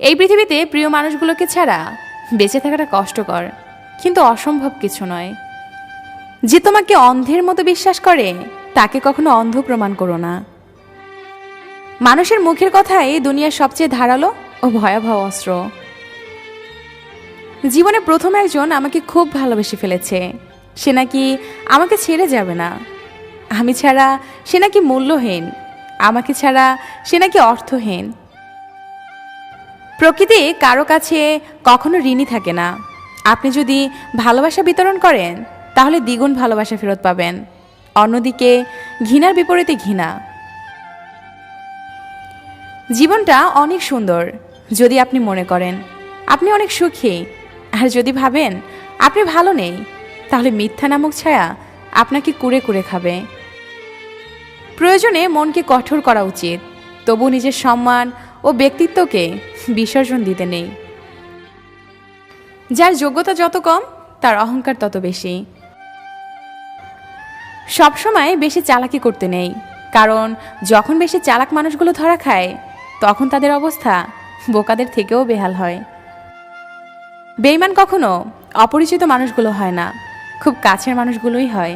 এই পৃথিবীতে প্রিয় মানুষগুলোকে ছাড়া বেঁচে থাকাটা কষ্টকর, কিন্তু অসম্ভব কিছু নয়। যে তোমাকে অন্ধের মতো বিশ্বাস করে, তাকে কখনো অন্ধ প্রমাণ করো না। মানুষের মুখের কথাই দুনিয়ার সবচেয়ে ধারালো ও ভয়াবহ অস্ত্র। জীবনে প্রথম একজন আমাকে খুব ভালোবেসে ফেলেছে, সে নাকি আমাকে ছেড়ে যাবে না। আমি ছাড়া সে নাকি মূল্যহীন, আমাকে ছাড়া সে নাকি অর্থহীন। প্রকৃতি কারো কাছে কখনো ঋণী থাকে না। আপনি যদি ভালোবাসা বিতরণ করেন, তাহলে দ্বিগুণ ভালোবাসা ফেরত পাবেন। অন্যদিকে ঘৃণার বিপরীতে ঘৃণা। জীবনটা অনেক সুন্দর যদি আপনি মনে করেন আপনি অনেক সুখী, আর যদি ভাবেন আপনি ভালো নেই, তাহলে মিথ্যা নামক ছায়া আপনাকে কুড়ে কুড়ে খাবে। প্রয়োজনে মনকে কঠোর করা উচিত, তবু নিজের সম্মান ও ব্যক্তিত্বকে বিসর্জন দিতে নেই। যার যোগ্যতা যত কম, তার অহংকার তত বেশি। সবসময় বেশি চালাকি করতে নেই, কারণ যখন বেশি চালাক মানুষগুলো ধরা খায়, তখন তাদের অবস্থা বোকাদের থেকেও বেহাল হয়। বেঈমান কখনো অপরিচিত মানুষগুলো হয় না, খুব কাছের মানুষগুলোই হয়।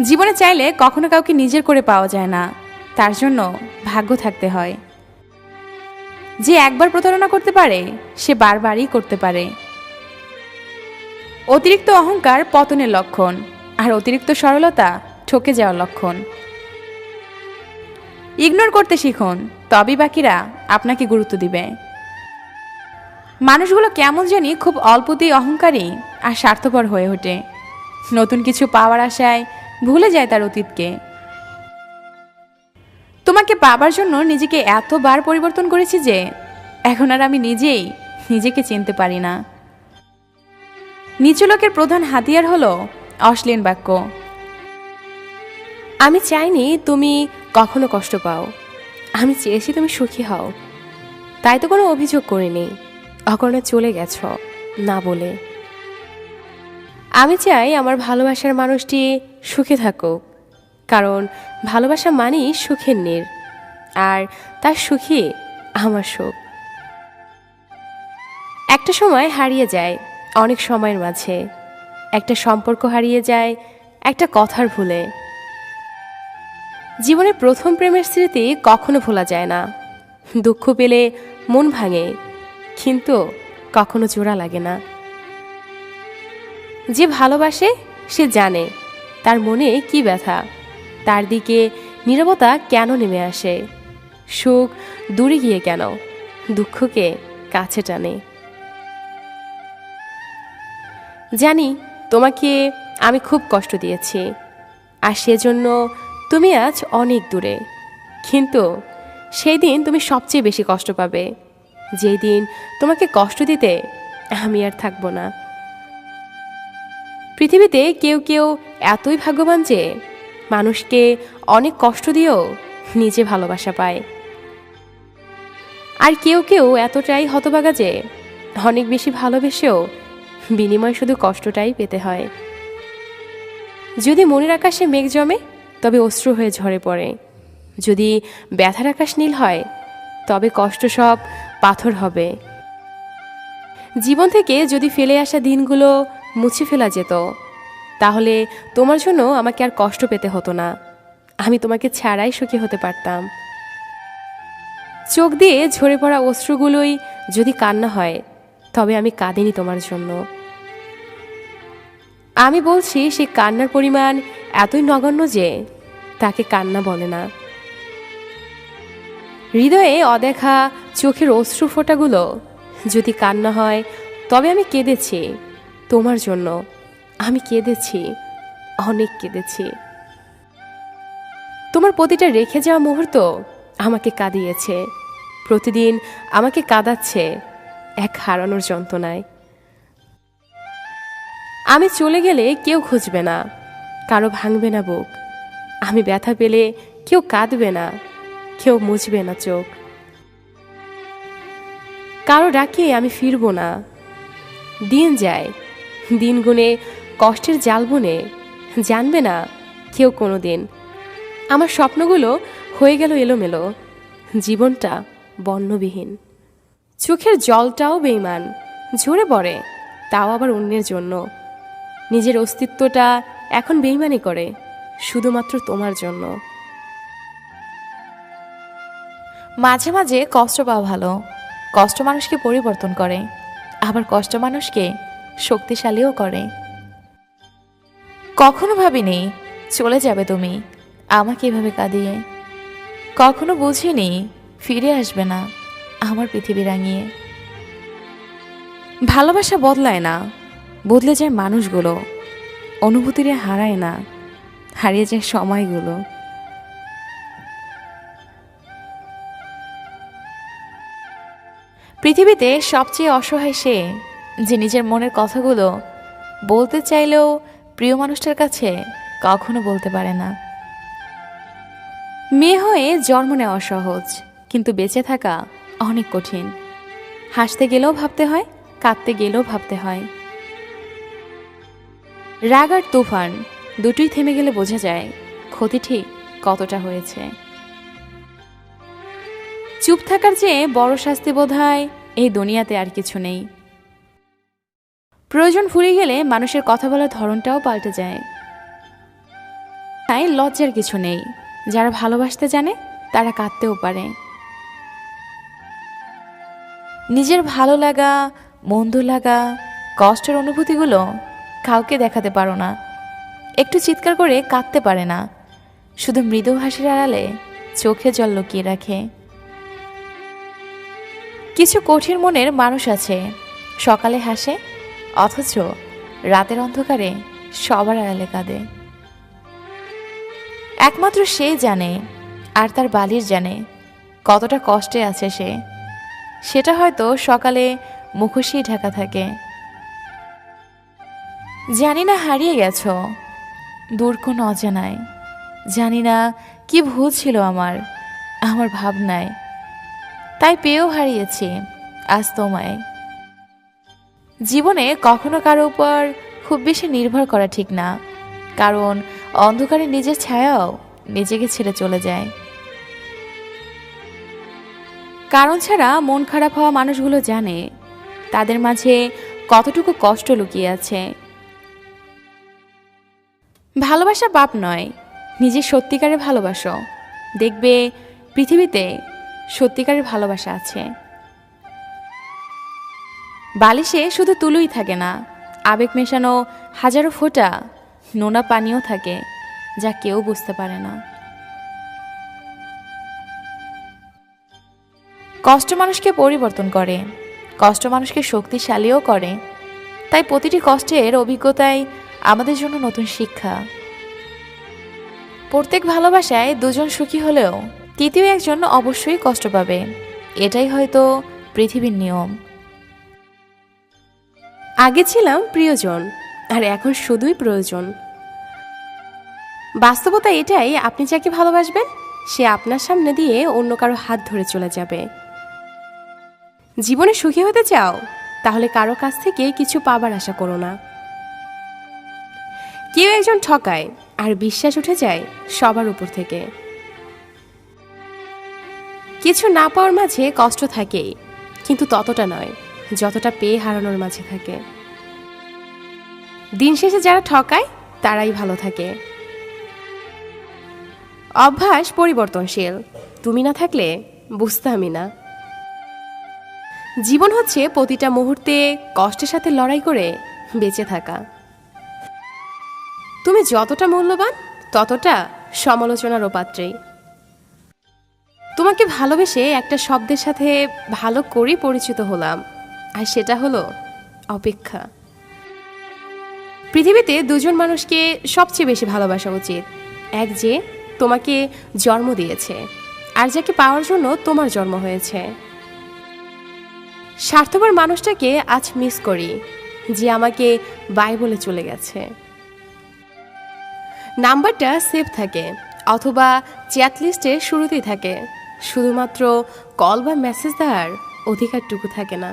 জীবনে চাইলে কখনো কাউকে নিজের করে পাওয়া যায় না, তার জন্য ভাগ্য থাকতে হয়। যে একবার প্রতারণা করতে পারে সে বারবারই করতে পারে। অতিরিক্ত অহংকার পতনের লক্ষণ, আর অতিরিক্ত সরলতা ঠকে যাওয়ার লক্ষণ। ইগনোর করতে শিখুন, তবেই বাকিরা আপনাকে গুরুত্ব দিবে। মানুষগুলো কেমন জানি খুব অল্পতেই অহংকারী আর স্বার্থপর হয়ে ওঠে। নতুন কিছু পাওয়ার আশায় ভুলে যায় তার অতীতকে। তোমাকে পাবার জন্য নিজেকে এতবার পরিবর্তন করেছি যে এখন আর আমি নিজেই নিজেকে চিনতে পারি না। নিচু লোকের প্রধান হাতিয়ার হলো অশ্লীল বাক্য। আমি চাইনি তুমি কখনো কষ্ট পাও, আমি চেয়েছি তুমি সুখী হও। তাই তো কোনো অভিযোগ করিনি, অকারণে চলে গেছ না বলে। আমি চাই আমার ভালোবাসার মানুষটি সুখে থাকুক, কারণ ভালোবাসা মানেই সুখের নীড়, আর তার সুখী আমার সুখ। একটা সময় হারিয়ে যায় অনেক সময়ের মাঝে, একটা সম্পর্ক হারিয়ে যায় একটা কথার ভুলে। জীবনের প্রথম প্রেমের স্মৃতি কখনো ভোলা যায় না। দুঃখ পেলে মন ভাঙে, কিন্তু কখনো জোড়া লাগে না। যে ভালোবাসে সে জানে তার মনে কি ব্যথা, তার দিকে নীরবতা কেন নেমে আসে, সুখ দূরে গিয়ে কেন দুঃখকে কাছে টানে। জানি তোমাকে আমি খুব কষ্ট দিয়েছি, আর সেজন্য তুমি আজ অনেক দূরে। কিন্তু সেই দিন তুমি সবচেয়ে বেশি কষ্ট পাবে, যেই দিন তোমাকে কষ্ট দিতে আমি আর থাকবো না। পৃথিবীতে কেউ কেউ এতই ভাগ্যবান যে মানুষকে অনেক কষ্ট দিয়েও নিজে ভালোবাসা পায়, আর কেউ কেউ এতটাই হতভাগা যে অনেক বেশি ভালোবেসেও বিনিময় শুধু কষ্টটাই পেতে হয়। যদি মনের আকাশে মেঘ জমে তবে অশ্রু হয়ে ঝরে পড়ে, যদি ব্যথার আকাশ নীল হয় তবে কষ্ট সব পাথর হবে। জীবন থেকে যদি ফেলে আসা দিনগুলো মুছে ফেলা যেত, তাহলে তোমার জন্য আমাকে আর কষ্ট পেতে হতো না, আমি তোমাকে ছাড়াই সুখী হতে পারতাম। চোখ দিয়ে ঝরে পড়া অশ্রুগুলোই যদি কান্না হয়, তবে আমি কাঁদিনি তোমার জন্য। আমি বলছি সে কান্নার পরিমাণ এতই নগণ্য যে তাকে কান্না বলে না। হৃদয়ে অদেখা চোখের অশ্রু ফোঁটাগুলো যদি কান্না হয়, তবে আমি কেঁদেছি তোমার জন্য, আমি কেঁদেছি, অনেক কেঁদেছি। তোমার প্রতিটা রেখে যাওয়া মুহূর্ত আমাকে কাঁদিয়েছে, প্রতিদিন আমাকে কাঁদাচ্ছে এক হারানোর যন্ত্রণায়। আমি চলে গেলে কেউ খুঁজবে না, কারো ভাঙবে না বুক। আমি ব্যথা পেলে কেউ কাঁদবে না, কেউ মুছবে না চোখ। কারো ডাকে আমি ফিরব না। দিন যায়, দিন গুনে কষ্টের জাল বুনে, জানবে না কেউ কোনো দিন। আমার স্বপ্নগুলো হয়ে গেল এলোমেলো, জীবনটা বর্ণবিহীন। চোখের জলটাও বেইমান, ঝরে পড়ে, তাও আবার অন্যের জন্য। নিজের অস্তিত্বটা এখন বেইমানি করে শুধুমাত্র তোমার জন্য। মাঝে মাঝে কষ্ট পাওয়া ভালো, কষ্ট মানুষকে পরিবর্তন করে, আবার কষ্ট মানুষকে শক্তিশালীও করে। কখনো ভাবিনি চলে যাবে তুমি আমাকে এভাবে কাঁদিয়ে, কখনো বুঝিনি ফিরে আসবে না আমার পৃথিবী রাঙিয়ে। ভালোবাসা বদলায় না, বদলে যায় মানুষগুলো, অনুভূতিরে হারায় না, হারিয়ে যায় সময়গুলো। পৃথিবীতে সবচেয়ে অসহায় সে যে নিজের মনের কথাগুলো বলতে চাইলেও প্রিয় মানুষটার কাছে কখনো বলতে পারে না। মেয়ে হয়ে জন্ম নেওয়া সহজ, কিন্তু বেঁচে থাকা অনেক কঠিন। হাসতে গেলেও ভাবতে হয়, কাঁদতে গেলেও ভাবতে হয়। রাগ আর তুফান দুটোই থেমে গেলে বোঝা যায় ক্ষতি ঠিক কতটা হয়েছে। চুপ থাকার চেয়ে বড় শাস্তি বোধহয় এই দুনিয়াতে আর কিছু নেই। প্রয়োজন ফুরিয়ে গেলে মানুষের কথা বলার ধরনটাও পাল্টে যায়। তাই লজ্জার কিছু নেই, যারা ভালোবাসতে জানে তারা কাঁদতেও পারে। নিজের ভালো লাগা, মন্দ লাগা, কষ্টের অনুভূতিগুলো কাউকে দেখাতে পারো না, একটু চিৎকার করে কাঁদতে পারে না, শুধু মৃদু হাসির আড়ালে চোখে জল লুকিয়ে রাখে। কিছু কঠিন মনের মানুষ আছে, সকালে হাসে অথচ রাতের অন্ধকারে সবার আড়ালে কাঁদে। একমাত্র সে জানে আর তার বালির জানে কতটা কষ্টে আছে সে, সেটা হয়তো সকালে মুখোশই ঢাকা থাকে। জানি না হারিয়ে গেছো দূর কোনো অজানায়, জানি না কি ভুল ছিল আমার আমার ভাবনায়, তাই পেয়েও হারিয়েছি আজ তোমায়। জীবনে কখনো কারো উপর খুব বেশি নির্ভর করা ঠিক না, কারণ অন্ধকারে নিজের ছায়াও নিজেকে ছেড়ে চলে যায়। কারণ ছাড়া মন খারাপ হওয়া মানুষগুলো জানে তাদের মাঝে কতটুকু কষ্ট লুকিয়ে আছে। ভালোবাসা পাপ নয়, নিজের সত্যিকারের ভালোবাসো, দেখবে পৃথিবীতে সত্যিকারের ভালোবাসা আছে। বালিশে শুধু তুলোই থাকে না, আবেগ মেশানো হাজারো ফোঁটা নোনা পানিও থাকে যা কেউ বুঝতে পারে না। কষ্ট মানুষকে পরিবর্তন করে, কষ্ট মানুষকে শক্তিশালীও করে, তাই প্রতিটি কষ্টের অভিজ্ঞতাই আমাদের জন্য নতুন শিক্ষা। প্রত্যেক ভালোবাসায় দুজন সুখী হলেও তৃতীয় একজন অবশ্যই কষ্ট পাবে, এটাই হয়তো পৃথিবীর নিয়ম। আগে ছিলাম প্রিয়জন, আর এখন শুধুই প্রয়োজন। বাস্তবতা এটাই, আপনি যাকে ভালোবাসবেন সে আপনার সামনে দিয়ে অন্য কারো হাত ধরে চলে যাবে। জীবনে সুখী হতে চাও, তাহলে কারো কাছ থেকে কিছু পাবার আশা করো না। কেউ একজন ঠকায় আর বিশ্বাস উঠে যায় সবার উপর থেকে। কিছু না পাওয়ার মাঝে কষ্ট থাকেই, কিন্তু ততটা নয় যতটা পেয়ে হারানোর মাঝে থাকে। দিন শেষে যারা ঠকায় তারাই ভালো থাকে। অভ্যাস পরিবর্তনশীল, তুমি না থাকলে বুঝতামই না। জীবন হচ্ছে প্রতিটা মুহূর্তে কষ্টের সাথে লড়াই করে বেঁচে থাকা। তুমি যতটা মূল্যবান ততটা সমালোচনারও পাত্রী। তোমাকে ভালোবেসে একটা শব্দের সাথে ভালো করেই পরিচিত হলাম, আর সেটা হলো অপেক্ষা। পৃথিবীতে দুজন মানুষকে সবচেয়ে বেশি ভালোবাসা উচিত, এক যে তোমাকে জন্ম দিয়েছে আর যাকে পাওয়ার জন্য তোমার জন্ম হয়েছে। স্বার্থপর মানুষটাকে আজ মিস করি যে আমাকে বাই বলে চলে গেছে। নাম্বারটা সেভ থাকে অথবা চ্যাট লিস্টের শুরুতেই থাকে, শুধুমাত্র কল বা মেসেজ দেওয়ার অধিকারটুকু থাকে না।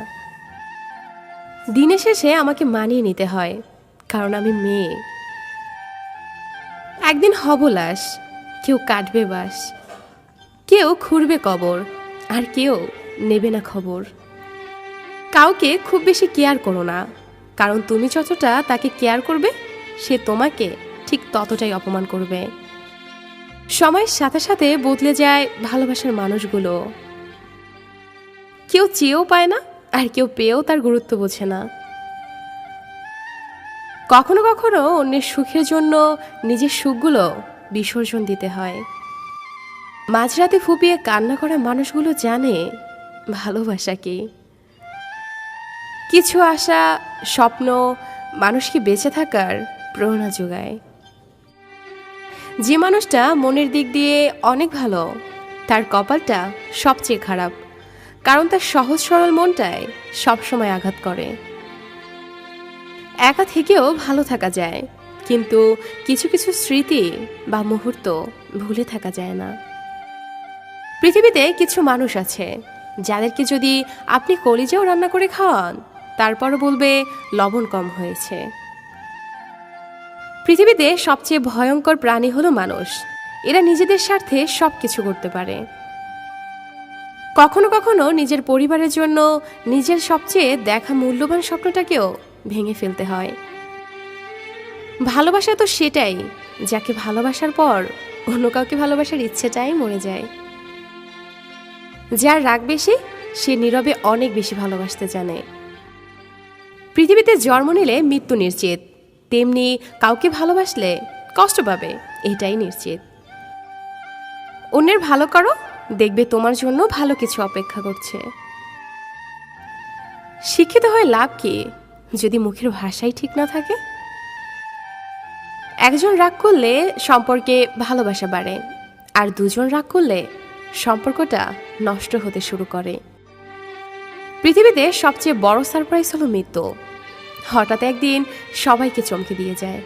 দিনের শেষে আমাকে মানিয়ে নিতে হয়, কারণ আমি মেয়ে। একদিন হব লাশ, কেউ কাটবে বাস, কেউ খুঁড়বে কবর, আর কেউ নেবে না খবর। কাউকে খুব বেশি কেয়ার করো না, কারণ তুমি যতটা তাকে কেয়ার করবে সে তোমাকে ঠিক ততটাই অপমান করবে। সময়ের সাথে সাথে বদলে যায় ভালোবাসার মানুষগুলো। কেউ চেয়েও পায় না, আর কেউ পেয়েও তার গুরুত্ব বোঝে না। কখনো কখনো অন্যের সুখের জন্য নিজের সুখগুলো বিসর্জন দিতে হয়। মাঝরাতে ফুপিয়ে কান্না করা মানুষগুলো জানে ভালোবাসা কি। কিছু আশা, স্বপ্ন মানুষকে বেঁচে থাকার প্রেরণা যোগায়। যে মানুষটা মনের দিক দিয়ে অনেক ভালো, তার কপালটা সবচেয়ে খারাপ, কারণ তার সহজ সরল মনটায় সবসময় আঘাত করে। একা থেকেও ভালো থাকা যায়, কিন্তু কিছু কিছু স্মৃতি বা মুহূর্ত ভুলে থাকা যায় না। পৃথিবীতে কিছু মানুষ আছে যাদেরকে যদি আপনি কলিজাও রান্না করে খাওয়ান তারপরও বলবে লবণ কম হয়েছে। পৃথিবীতে সবচেয়ে ভয়ঙ্কর প্রাণী হলো মানুষ। এরা নিজেদের স্বার্থে সবকিছু করতে পারে। কখনো কখনো নিজের পরিবারের জন্য নিজের সবচেয়ে দেখা মূল্যবান স্বপ্নটাকেও ভেঙে ফেলতে হয়। ভালোবাসা তো সেটাই যাকে ভালোবাসার পর অন্য কাউকে ভালোবাসার ইচ্ছেটাই মরে যায়। যার রাগ বেশি সে নীরবে অনেক বেশি ভালোবাসতে জানে। পৃথিবীতে জন্ম নিলে মৃত্যু নিশ্চিত, তেমনি কাউকে ভালোবাসলে কষ্ট পাবে, এটাই নিশ্চিত। অন্যের ভালো করো, দেখবে তোমার জন্য ভালো কিছু অপেক্ষা করছে। শিক্ষিত হয়ে লাভ কি যদি মুখের ভাষাই ঠিক না থাকে? একজন রাগ করলে সম্পর্কে ভালোবাসা বাড়ে, আর দুজন রাগ করলে সম্পর্কটা নষ্ট হতে শুরু করে। পৃথিবীতে সবচেয়ে বড় সারপ্রাইজ হলো মৃত্যু। হঠাৎ একদিন সবাইকে চমকে দিয়ে যায়।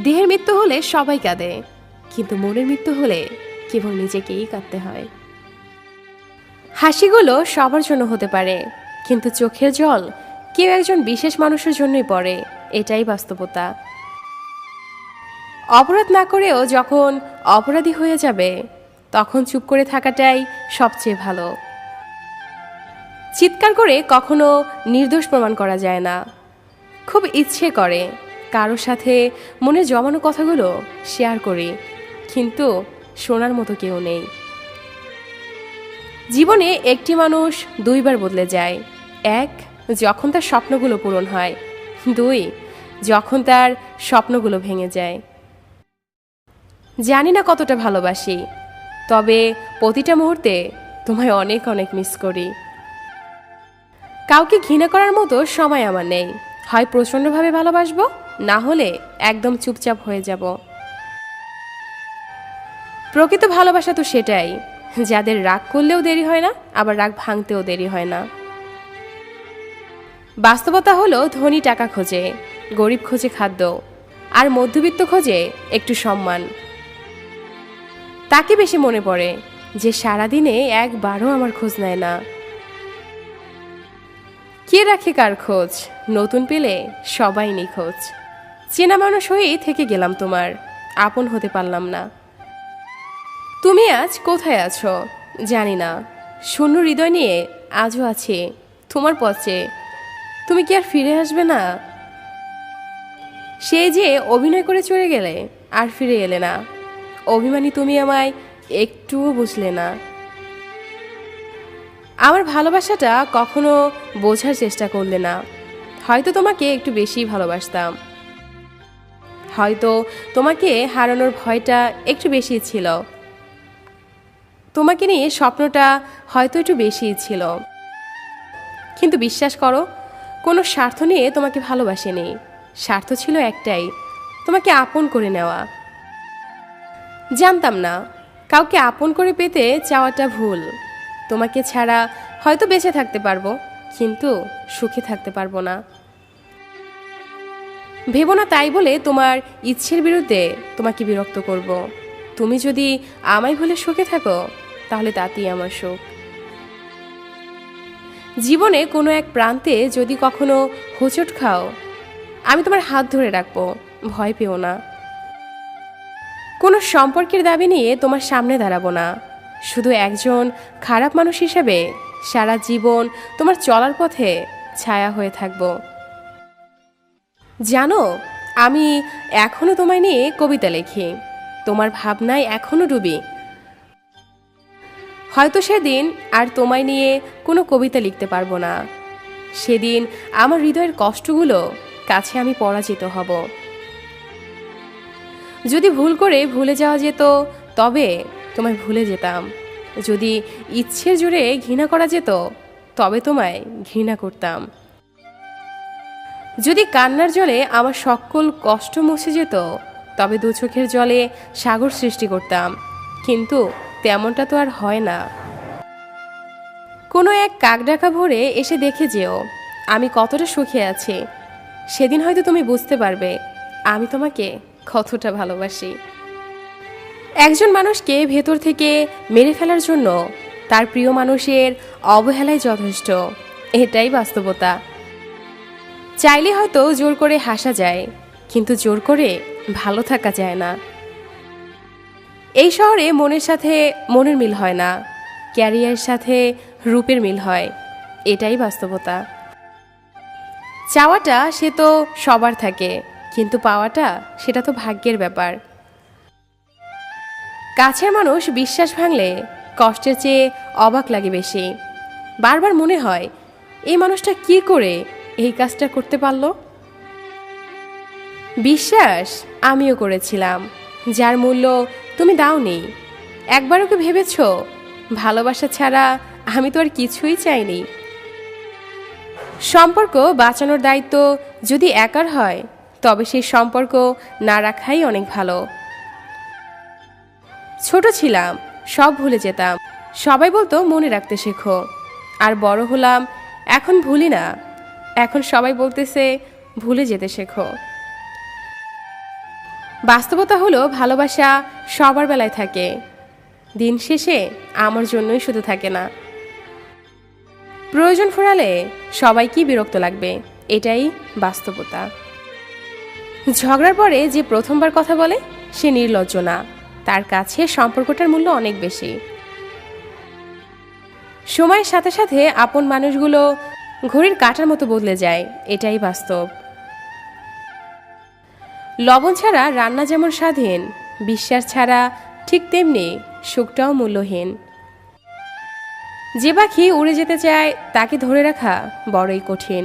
দেহের মৃত্যু হলে সবাই কাঁদে, কিন্তু মনের মৃত্যু হলে কেবল নিজেকেই কাঁদতে হয়। হাসিগুলো সবার জন্য হতে পারে, কিন্তু চোখের জল কেউ একজন বিশেষ মানুষের জন্যই পড়ে, এটাই বাস্তবতা। অপরাধ না করেও যখন অপরাধী হয়ে যাবে, তখন চুপ করে থাকাটাই সবচেয়ে ভালো। চিৎকার করে কখনো নির্দোষ প্রমাণ করা যায় না। খুব ইচ্ছে করে কারোর সাথে মনে জমানো কথাগুলো শেয়ার করি, কিন্তু শোনার মতো কেউ নেই। জীবনে একটি মানুষ দুইবার বদলে যায়। এক, যখন তার স্বপ্নগুলো পূরণ হয়। দুই, যখন তার স্বপ্নগুলো ভেঙে যায়। জানি না কতটা ভালোবাসি, তবে প্রতিটা মুহূর্তে তোমায় অনেক অনেক মিস করি। কাউকে ঘৃণা করার মতো সময় আমার নেই। হয় প্রচণ্ডভাবে ভালোবাসবো, না হলে একদম চুপচাপ হয়ে যাব। প্রকৃত ভালোবাসা তো সেটাই, যাদের রাগ করলেও দেরি হয় না, আবার রাগ ভাঙতেও দেরি হয় না। বাস্তবতা হলো ধনী টাকা খোঁজে, গরিব খোঁজে খাদ্য, আর মধ্যবিত্ত খোঁজে একটু সম্মান। তাকে বেশি মনে পড়ে যে সারাদিনে একবারও আমার খোঁজ নেয় না। কে রাখে কার খোঁজ? নতুন পেলে সবাই নিখোঁজ। চেনা মানুষ হয়েই থেকে গেলাম তোমার, আপন হতে পারলাম না। তুমি আজ কোথায় আছো জানি না, শূন্য হৃদয় নিয়ে আজও আছি তোমার পথে। তুমি কি আর ফিরে আসবে না? সেই যে অভিনয় করে চলে গেলে, আর ফিরে এলে না। অভিমানী তুমি আমায় একটুও বুঝলে না। আমার ভালোবাসাটা কখনো বোঝার চেষ্টা করলে না। হয়তো তোমাকে একটু বেশিই ভালোবাসতাম, হয়তো তোমাকে হারানোর ভয়টা একটু বেশি ছিল, তোমাকে নিয়ে স্বপ্নটা হয়তো একটু বেশিই ছিল। কিন্তু বিশ্বাস করো, কোনো স্বার্থ নিয়ে তোমাকে ভালোবাসিনি। স্বার্থ ছিল একটাই, তোমাকে আপন করে নেওয়া। জানতাম না কাউকে আপন করে পেতে চাওয়াটা ভুল। তোমাকে ছাড়া হয়তো বেঁচে থাকতে পারবো, কিন্তু সুখে থাকতে পারবো না। ভেবো না তাই বলে তোমার ইচ্ছের বিরুদ্ধে তোমাকে বিরক্ত করব। তুমি যদি আমায় ভুলে সুখে থাকো, তাহলে তাতেই আমার সুখ। জীবনে কোনো এক প্রান্তে যদি কখনো হোঁচট খাও, আমি তোমার হাত ধরে রাখবো, ভয় পেও না। কোনো সম্পর্কের দাবি নিয়ে তোমার সামনে দাঁড়াবো না। শুধু একজন খারাপ মানুষ হিসেবে সারা জীবন তোমার চলার পথে ছায়া হয়ে থাকব। জানো, আমি এখনো তোমায় নিয়ে কবিতা লিখি, তোমার ভাবনায় এখনো ডুবি। হয়তো সেদিন আর তোমায় নিয়ে কোনো কবিতা লিখতে পারবো না। সেদিন আমার হৃদয়ের কষ্টগুলো কাছে আমি পরাজিত হব। যদি ভুল করে ভুলে যাওয়া যেত, তবে তোমায় ভুলে যেতাম। যদি ইচ্ছের জোরে ঘৃণা করা যেত, তবে তোমায় ঘৃণা করতাম। যদি কান্নার জলে আমার সকল কষ্ট মুছে যেত, তবে দু চোখের জলে সাগর সৃষ্টি করতাম। কিন্তু তেমনটা তো আর হয় না। কোনো এক কাকডাকা ভোরে এসে দেখে যেও আমি কতটা সুখে আছি। সেদিন হয়তো তুমি বুঝতে পারবে আমি তোমাকে কতটা ভালোবাসি। একজন মানুষকে ভেতর থেকে মেরে ফেলার জন্য তার প্রিয় মানুষের অবহেলাই যথেষ্ট, এটাই বাস্তবতা। চাইলে হয়তো জোর করে হাসা যায়, কিন্তু জোর করে ভালো থাকা যায় না। এই শহরে মনের সাথে মনের মিল হয় না, ক্যারিয়ারের সাথে রূপের মিল হয়, এটাই বাস্তবতা। চাওয়াটা সে তো সবার থাকে, কিন্তু পাওয়াটা সেটা তো ভাগ্যের ব্যাপার। কাছের মানুষ বিশ্বাস ভাঙলে কষ্টের চেয়ে অবাক লাগে বেশি। বারবার মনে হয় এই মানুষটা কি করে এই কাজটা করতে পারলো। বিশ্বাস আমিও করেছিলাম, যার মূল্য তুমি দাওনি। একবারও কি ভেবেছ ভালোবাসা ছাড়া আমি তো আর কিছুই চাইনি। সম্পর্ক বাঁচানোর দায়িত্ব যদি একার হয় তবে সেই সম্পর্ক না রাখাই অনেক ভালো। ছোট ছিলাম, সব ভুলে যেতাম, সবাই বলতো মনে রাখতে শেখো। আর বড় হলাম, এখন ভুলি না, এখন সবাই বলতেছে ভুলে যেতে শেখো। বাস্তবতা হলো ভালোবাসা সবার বেলায় থাকে, দিন শেষে আমার জন্যই শুধু থাকে না। প্রয়োজন ফুরালে সবাইকেই বিরক্ত লাগবে, এটাই বাস্তবতা। ঝগড়ার পরে যে প্রথমবার কথা বলে সে নির্লজ্জ না, তার কাছে সম্পর্কটার মূল্য অনেক বেশি। সময়ের সাথে সাথে আপন মানুষগুলো ঘড়ির কাঁটার মতো বদলে যায়, এটাই বাস্তব। লবণ ছাড়া রান্না যেমন স্বাধীন, বিশ্বাস ছাড়া ঠিক তেমনি সুখটাও মূল্যহীন। যে পাখি উড়ে যেতে চায় তাকে ধরে রাখা বড়ই কঠিন।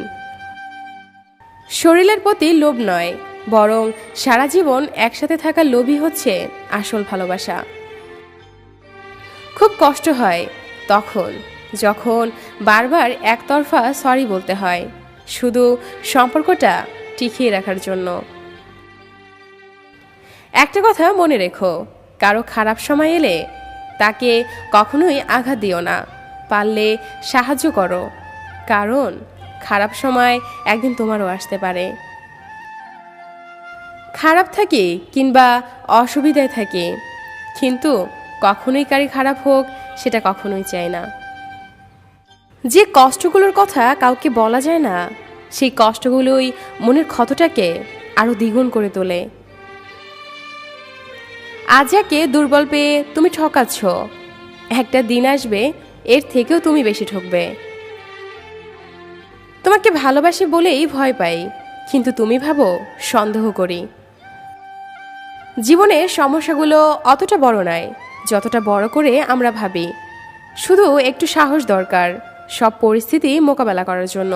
শরীরের প্রতি লোভ নয়, বরং সারা জীবন একসাথে থাকার লোভই হচ্ছে আসল ভালোবাসা। খুব কষ্ট হয় তখন যখন বারবার একতরফা সরি বলতে হয়, শুধু সম্পর্কটা টিকিয়ে রাখার জন্য। একটা কথা মনে রেখো, কারো খারাপ সময় এলে তাকে কখনোই আঘাত দিও না, পারলে সাহায্য করো, কারণ খারাপ সময় একদিন তোমারও আসতে পারে। খারাপ থাকি কিংবা অসুবিধায় থাকি, কিন্তু কখনোই কারি খারাপ হোক সেটা কখনোই চাই না। যে কষ্টগুলোর কথা কাউকে বলা যায় না, সেই কষ্টগুলোই মনের ক্ষতটাকে আরো দ্বিগুণ করে তোলে। আজ যাকে দুর্বল পেয়ে তুমি ঠকাচ্ছ, একটা দিন আসবে এর থেকেও তুমি বেশি ঠকবে। তোমাকে ভালোবাসি বলেই ভয় পাই, কিন্তু তুমি ভাবো সন্দেহ করি। জীবনের সমস্যাগুলো অতটা বড় নয় যতটা বড় করে আমরা ভাবি। শুধু একটু সাহস দরকার সব পরিস্থিতি মোকাবেলা করার জন্য।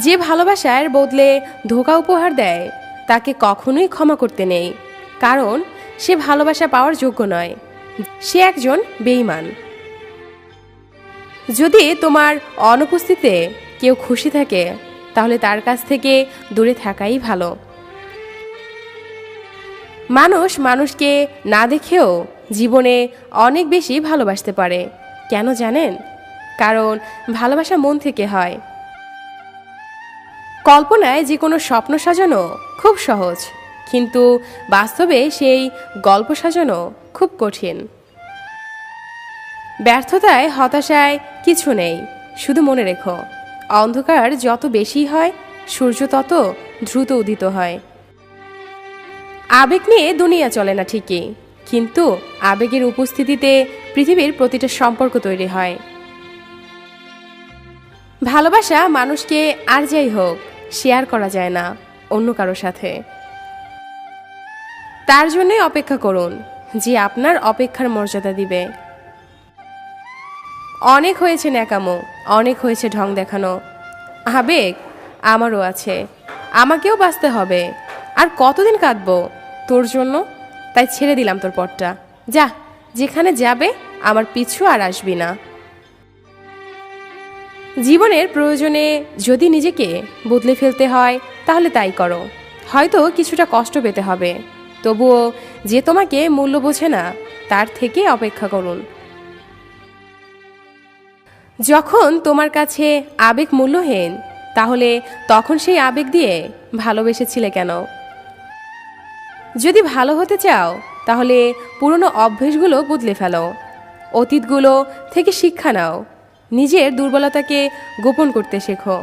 যে ভালোবাসার বদলে ধোঁকা উপহার দেয় তাকে কখনোই ক্ষমা করতে নেই, কারণ সে ভালোবাসা পাওয়ার যোগ্য নয়, সে একজন বেঈমান। যদি তোমার অনুপস্থিতিতে কেউ খুশি থাকে তাহলে তার কাছ থেকে দূরে থাকাই ভালো। মানুষ মানুষকে না দেখেও জীবনে অনেক বেশি ভালোবাসতে পারে। কেন জানেন? কারণ ভালোবাসা মন থেকে হয়। কল্পনায় যে কোনো স্বপ্ন সাজানো খুব সহজ, কিন্তু বাস্তবে সেই গল্প সাজানো খুব কঠিন। ব্যর্থতায় হতাশায় কিছু নেই, শুধু মনে রেখো অন্ধকার যত বেশি হয় সূর্য তত দ্রুত উদিত হয়। আবেগ নিয়ে দুনিয়া চলে না ঠিকই, কিন্তু আবেগের উপস্থিতিতে পৃথিবীর প্রতিটা সম্পর্ক তৈরি হয়। ভালোবাসা মানুষকে আর যাই হোক শেয়ার করা যায় না অন্য কারো সাথে। তার জন্যই অপেক্ষা করুন যে আপনার অপেক্ষার মর্যাদা দিবে। অনেক হয়েছে ন্যাকামো, অনেক হয়েছে ঢং দেখানো। আবেগ আমারও আছে, আমাকেও বাঁচতে হবে। আর কতদিন কাঁদবো তোর জন্য? তাই ছেড়ে দিলাম তোর পথটা, যা যেখানে যাবে, আমার পিছু আর আসবি না। জীবনের প্রয়োজনে যদি নিজেকে বদলে ফেলতে হয় তাহলে তাই করো। হয়তো কিছুটা কষ্ট পেতে হবে, তবুও যে তোমাকে মূল্য বোঝে না তার থেকে অপেক্ষা করুন। যখন তোমার কাছে আবেগ মূল্যহীন, তাহলে তখন সেই আবেগ দিয়ে ভালোবেসেছিলে কেন? যদি ভালো হতে চাও তাহলে পুরনো অভ্যেসগুলো বদলে ফেলো, অতীতগুলো থেকে শিক্ষা নাও, নিজের দুর্বলতাকে গোপন করতে শেখো,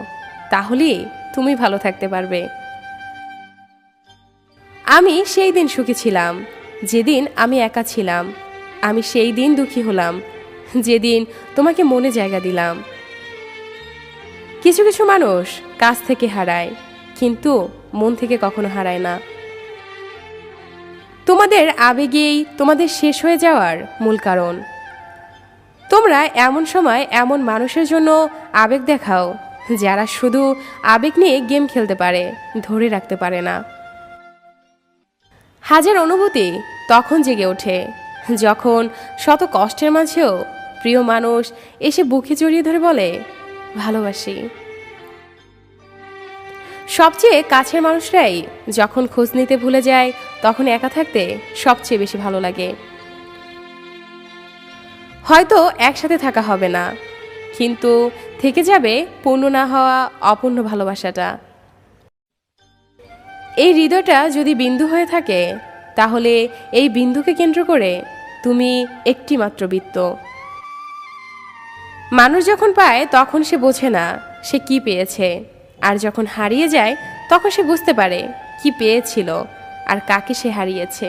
তাহলেই তুমি ভালো থাকতে পারবে। আমি সেই দিন সুখী ছিলাম যেদিন আমি একা ছিলাম। আমি সেই দিন দুঃখী হলাম যেদিন তোমাকে মনে জায়গা দিলাম। কিছু কিছু মানুষ কাছ থেকে হারায়, কিন্তু মন থেকে কখনো হারায় না। তোমার তোমাদের আবেগেই তোমাদের শেষ হয়ে যাওয়ার মূল কারণ। তোমরা এমন সময় এমন মানুষের জন্য আবেগ দেখাও যারা শুধু আবেগ নিয়ে গেম খেলতে পারে, ধরে রাখতে পারে না। হাজার অনুভূতি তখন জেগে ওঠে যখন শত কষ্টের মাঝেও প্রিয় মানুষ এসে বুকে জড়িয়ে ধরে বলে ভালোবাসি। সবচেয়ে কাছের মানুষরাই যখন খোঁজ নিতে ভুলে যায় তখন একা থাকতে সবচেয়ে বেশি ভালো লাগে। হয়তো একসাথে থাকা হবে না, কিন্তু থেকে যাবে পূর্ণ না হওয়া অপূর্ণ ভালোবাসাটা। এই হৃদয়টা যদি বিন্দু হয়ে থাকে তাহলে এই বিন্দুকে কেন্দ্র করে তুমি একটি মাত্র বৃত্ত। মানুষ যখন পায় তখন সে বোঝে না সে কি পেয়েছে, আর যখন হারিয়ে যায় তখন সে বুঝতে পারে কি পেয়েছিল আর কাকে সে হারিয়েছে।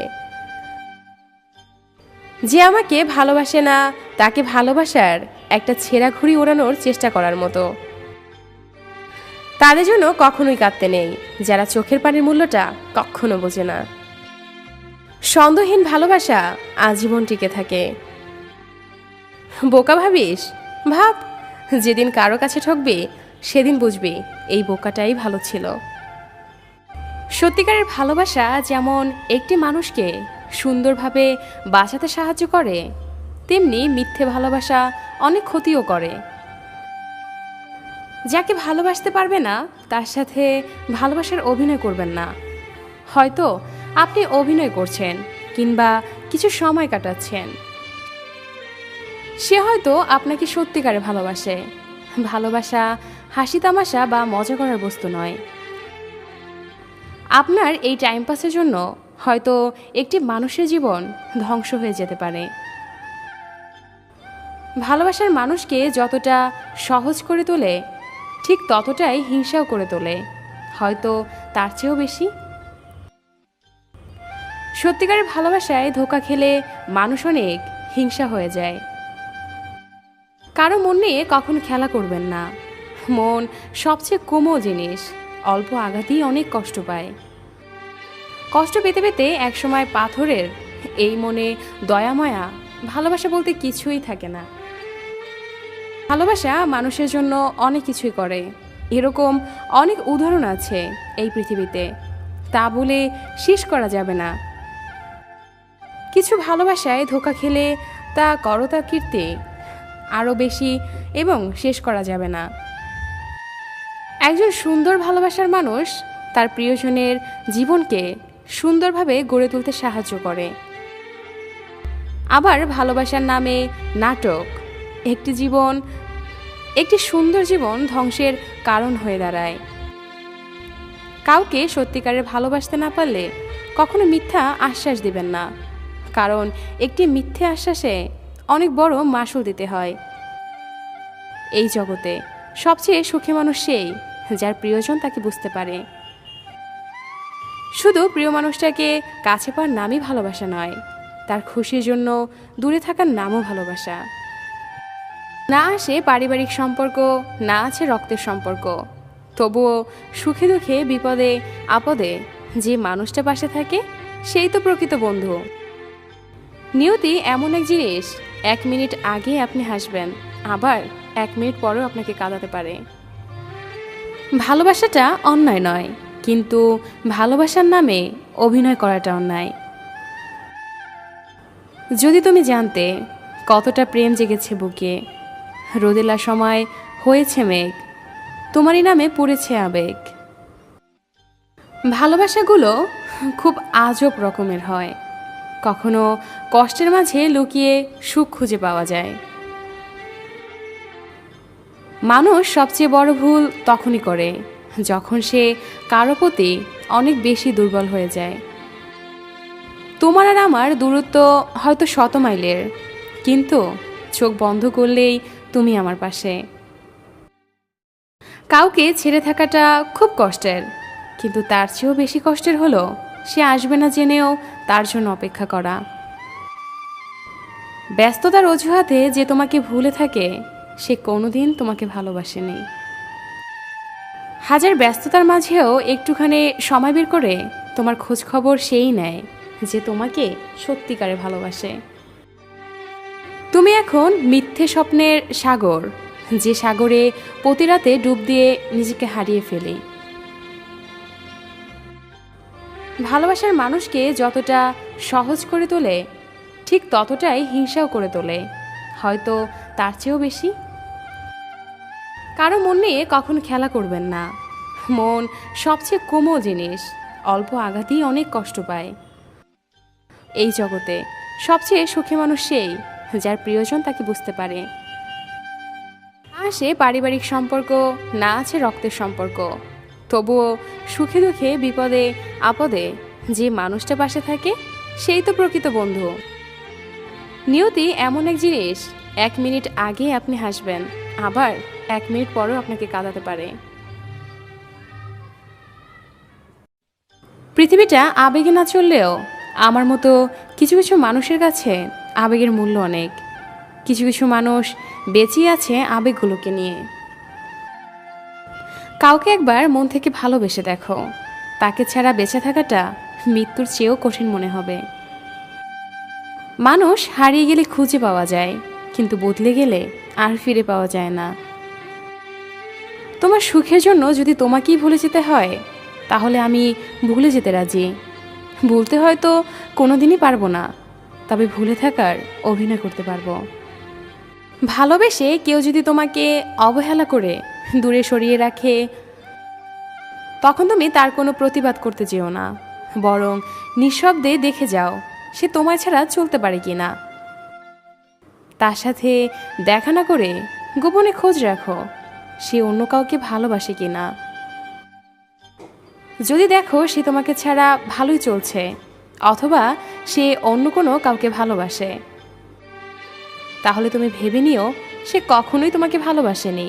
যে আমাকে ভালোবাসে না তাকে ভালোবাসার একটা ছেঁড়া ঘুড়ি ওড়ানোর চেষ্টা করার মতো। তাদের জন্য কখনোই কাঁদতে নেই যারা চোখের পানির মূল্যটা কখনো বোঝে না। সন্দেহহীন ভালোবাসা আজীবন টিকে থাকে। বোকা ভাবিস? ভাব, যেদিন কারো কাছে ঠকবি সেদিন বুঝবি এই বোকাটাই ভালো ছিল। সত্যিকারের ভালোবাসা যেমন একটি মানুষকে সুন্দরভাবে বাঁচাতে সাহায্য করে, তেমনি মিথ্যে ভালোবাসা অনেক ক্ষতিও করে। যাকে ভালোবাসতে পারবে না তার সাথে ভালোবাসার অভিনয় করবেন না। হয়তো আপনি অভিনয় করছেন কিংবা কিছু সময় কাটাচ্ছেন, সে হয়তো আপনাকে সত্যিকারে ভালোবাসে। ভালোবাসা হাসি তামাশা বা মজা করার বস্তু নয়। আপনার এই টাইম পাসের জন্য হয়তো একটি মানুষের জীবন ধ্বংস হয়ে যেতে পারে। ভালোবাসার মানুষকে যতটা সহজ করে তোলে ঠিক ততটাই হিংসাও করে তোলে, হয়তো তার চেয়েও বেশি। সত্যিকারের ভালোবাসায় ধোঁকা খেলে মানুষ অনেক হিংসা হয়ে যায়। কারো মন নিয়ে কখনো খেলা করবেন না। মন সবচেয়ে কোমল জিনিস, অল্প আঘাতেই অনেক কষ্ট পায়। কষ্ট পেতে পেতে একসময় পাথরের এই মনে দয়াময়া ভালোবাসা বলতে কিছুই থাকে না। ভালোবাসা মানুষের জন্য অনেক কিছুই করে, এরকম অনেক উদাহরণ আছে এই পৃথিবীতে, তা বলে শেষ করা যাবে না। কিছু ভালোবাসায় ধোঁকা খেলে তা করতা কীর্তি আরও বেশি এবং শেষ করা যাবে না। একজন সুন্দর ভালোবাসার মানুষ তার প্রিয়জনের জীবনকে সুন্দরভাবে গড়ে তুলতে সাহায্য করে। আবার ভালোবাসার নামে নাটক একটি সুন্দর জীবন ধ্বংসের কারণ হয়ে দাঁড়ায়। কাউকে সত্যিকারের ভালোবাসতে না পারলে কখনো মিথ্যা আশ্বাস দিবেন না, কারণ একটি মিথ্যে আশ্বাসে অনেক বড় মাসুল দিতে হয়। এই জগতে সবচেয়ে সুখী মানুষ সেই যার প্রিয়জন তাকে বুঝতে পারে। শুধু প্রিয় মানুষটাকে কাছে পাওয়ার নামই ভালোবাসা নয়, তার খুশির জন্য দূরে থাকার নামও ভালোবাসা। না আসে পারিবারিক সম্পর্ক, না আছে রক্তের সম্পর্ক, তবুও সুখে দুঃখে বিপদে আপদে যে মানুষটা পাশে থাকে সেই তো প্রকৃত বন্ধু। নিয়তি এমন এক জিনিস, 1 মিনিট আগে আপনি হাসবেন, আবার 1 মিনিট পরেও আপনাকে কাঁদাতে পারে। ভালোবাসাটা অন্যায় নয়, কিন্তু ভালোবাসার নামে অভিনয় করাটা অন্যায়। যদি তুমি জানতে কতটা প্রেম জেগেছে বুকে, রোদেলা সময় হয়েছে মেঘ, তোমারই নামে পড়েছে আবেগ। ভালোবাসাগুলো খুব আজব রকমের হয়, কখনো কষ্টের মাঝে লুকিয়ে সুখ খুঁজে পাওয়া যায়। মানুষ সবচেয়ে বড় ভুল তখনই করে যখন সে কারো প্রতি অনেক বেশি দুর্বল হয়ে যায়। তোমার আর আমার দূরত্ব হয়তো 100 মাইলের, কিন্তু চোখ বন্ধ করলেই তুমি আমার পাশে। কাউকে ছেড়ে থাকাটা খুব কষ্টের, কিন্তু তার চেয়েও বেশি কষ্টের হলো সে আসবে না জেনেও তার জন্য অপেক্ষা করা। ব্যস্ততার অজুহাতে যে তোমাকে ভুলে থাকে সে কোনোদিন তোমাকে ভালোবাসেনি। হাজার ব্যস্ততার মাঝেও একটুখানি সময় বের করে তোমার খোঁজ খবর সেই নেয় যে তোমাকে সত্যিকারে ভালোবাসে। তুমি এখন মিথ্যে স্বপ্নের সাগর, যে সাগরে প্রতি রাতে ডুব দিয়ে নিজেকে হারিয়ে ফেলি। ভালোবাসার মানুষকে যতটা সহজ করে তোলে, ঠিক ততটাই হিংসাও করে তোলে, হয়তো তার চেয়েও বেশি। কারো মন নিয়ে কখনো খেলা করবেন না। মন সবচেয়ে কোমল জিনিস, অল্প আঘাতেই অনেক কষ্ট পায়। এই জগতে সবচেয়ে সুখী মানুষ সেই, যার প্রিয়জন তাকে বুঝতে পারে। আসে পারিবারিক সম্পর্ক, না আছে রক্তের সম্পর্ক, তবুও সুখে দুঃখে বিপদে আপদে যে মানুষটা পাশে থাকে, সেই তো প্রকৃত বন্ধু। নিয়তি এমন এক জিনিস, 1 মিনিট আগে আপনি হাসবেন, আবার 1 মিনিট পরেও আপনাকে কাঁদাতে পারে। পৃথিবীটা আবেগে না চললেও আমার মতো কিছু কিছু মানুষের কাছে আবেগের মূল্য অনেক। কিছু কিছু মানুষ বেঁচে আছে আবেগগুলোকে নিয়ে। কাউকে একবার মন থেকে ভালোবেসে দেখো, তাকে ছাড়া বেঁচে থাকাটা মৃত্যুর চেয়েও কঠিন মনে হবে। মানুষ হারিয়ে গেলে খুঁজে পাওয়া যায়, কিন্তু বদলে গেলে আর ফিরে পাওয়া যায় না। তোমার সুখের জন্য যদি তোমাকেই ভুলে যেতে হয়, তাহলে আমি ভুলে যেতে রাজি। ভুলতে হয়তো কোনোদিনই পারবো না, তবে ভুলে থাকার অভিনয় করতে পারবো। ভালোবেসে কেউ যদি তোমাকে অবহেলা করে দূরে সরিয়ে রাখে, তখন তুমি তার কোনো প্রতিবাদ করতে যেও না, বরং নিঃশব্দে দেখে যাও সে তোমায় ছাড়া চলতে পারে কিনা। তার সাথে দেখা না করে গোপনে খোঁজ রাখো সে অন্য কাউকে ভালোবাসে কিনা। যদি দেখো সে তোমাকে ছাড়া ভালোই চলছে, অথবা সে অন্য কোনো কাউকে ভালোবাসে, তাহলে তুমি ভেবে নিও সে কখনোই তোমাকে ভালোবাসেনি।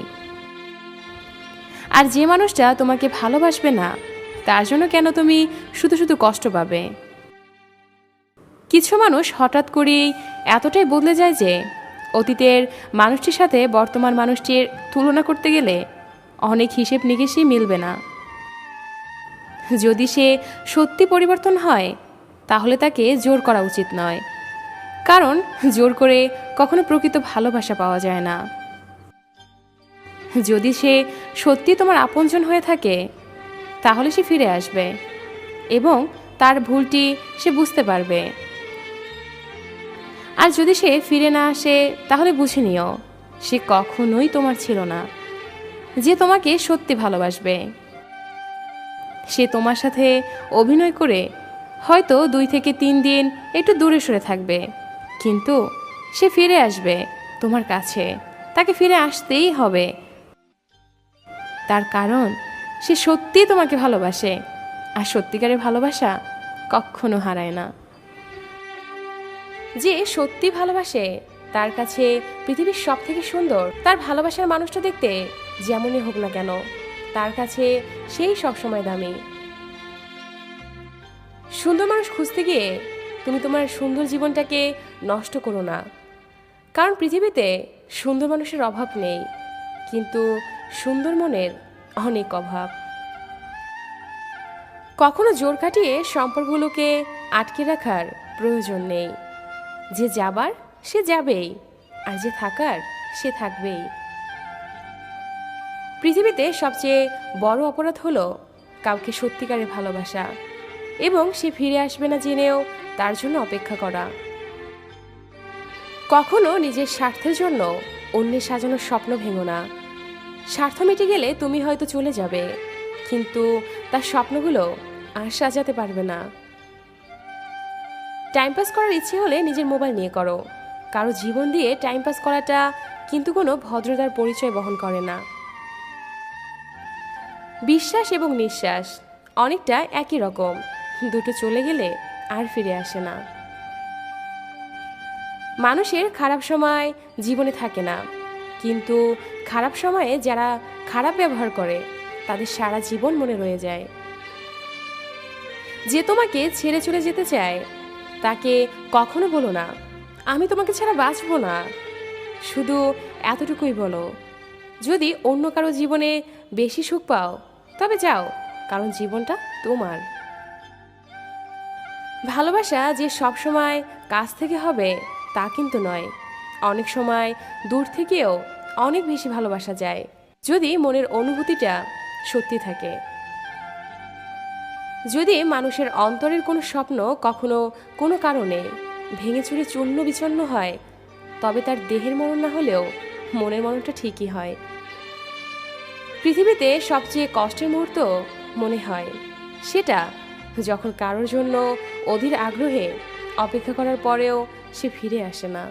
আর যে মানুষটা তোমাকে ভালোবাসবে না, তার জন্য কেন তুমি শুধু শুধু কষ্ট পাবে? কিছু মানুষ হঠাৎ করেই এতটাই বদলে যায় যে অতীতের মানুষটির সাথে বর্তমান মানুষটির তুলনা করতে গেলে অনেক হিসেব নিকেশই মিলবে না। যদি সে সত্যি পরিবর্তন হয়, তাহলে তাকে জোর করা উচিত নয়, কারণ জোর করে কখনো প্রকৃত ভালোবাসা পাওয়া যায় না। যদি সে সত্যি তোমার আপনজন হয়ে থাকে, তাহলে সে ফিরে আসবে এবং তার ভুলটি সে বুঝতে পারবে। আর যদি সে ফিরে না আসে, তাহলে বুঝে নিও সে কখনোই তোমার ছিল না, যে তোমাকে সত্যি ভালোবাসবে। সে তোমার সাথে অভিনয় করে হয়তো 2 থেকে 3 দিন একটু দূরে সরে থাকবে, কিন্তু সে ফিরে আসবে তোমার কাছে। তাকে ফিরে আসতেই হবে, তার কারণ সে সত্যিই তোমাকে ভালোবাসে, আর সত্যিকারের ভালোবাসা কখনো হারায় না। যে সত্যি ভালোবাসে, তার কাছে পৃথিবীর সব থেকে সুন্দর তার ভালোবাসার মানুষটা দেখতে যেমনই হোক না কেন, তার কাছে সেই সবসময় দামি। সুন্দর মানুষ খুঁজতে গিয়ে তুমি তোমার সুন্দর জীবনটাকে নষ্ট করো না, কারণ পৃথিবীতে সুন্দর মানুষের অভাব নেই, কিন্তু সুন্দর মনের অনেক অভাব। কখনো জোর কাটিয়ে সম্পর্কগুলোকে আটকে রাখার প্রয়োজন নেই। যে যাবার সে যাবেই, আর যে থাকার সে থাকবেই। পৃথিবীতে সবচেয়ে বড় অপরাধ হলো কাউকে সত্যিকারের ভালোবাসা এবং সে ফিরে আসবে না জেনেও তার জন্য অপেক্ষা করা। কখনো নিজের স্বার্থের জন্য অন্যের সাজানো স্বপ্ন ভেঙো না। স্বার্থ মিটে গেলে তুমি হয়তো চলে যাবে, কিন্তু তার স্বপ্নগুলো আর সাজাতে পারবে না। টাইম পাস করার ইচ্ছে হলে নিজের মোবাইল নিয়ে করো, কারো জীবন দিয়ে টাইম পাস করাটা কিন্তু কোনো ভদ্রতার পরিচয় বহন করে না। বিশ্বাস এবং নিঃশ্বাস অনেকটা একই রকম, দুটো চলে গেলে আর ফিরে আসে না। মানুষের খারাপ সময় জীবনে থাকে না, কিন্তু খারাপ সময়ে যারা খারাপ ব্যবহার করে তাদের সারা জীবন মনে রয়ে যায়। যে তোমাকে ছেড়ে চলে যেতে চায়, তাকে কখনো বলো না আমি তোমাকে ছাড়া বাঁচবো না। শুধু এতটুকুই বলো, যদি অন্য কারো জীবনে বেশি সুখ পাও তবে যাও, কারণ জীবনটা তোমার। ভালোবাসা যে সব সময় কাছ থেকে হবে তা কিন্তু নয়। অনেক সময় দূর থেকেও অনেক বেশি ভালোবাসা যায়, যদি মনের অনুভূতিটা সত্যি থাকে। যদি মানুষের অন্তরের কোনো স্বপ্ন কখনো কোনো কারণে ভেঙে চুরে চূর্ণ বিচূর্ণ হয়, তবে তার দেহের মরণ না হলেও মনের মরণটা ঠিকই হয়। পৃথিবীতে সবচেয়ে কষ্টের মুহূর্ত মনে হয় সেটা যখন কারোর জন্য অধীর আগ্রহে অপেক্ষা করার পরেও সে ফিরে আসে না।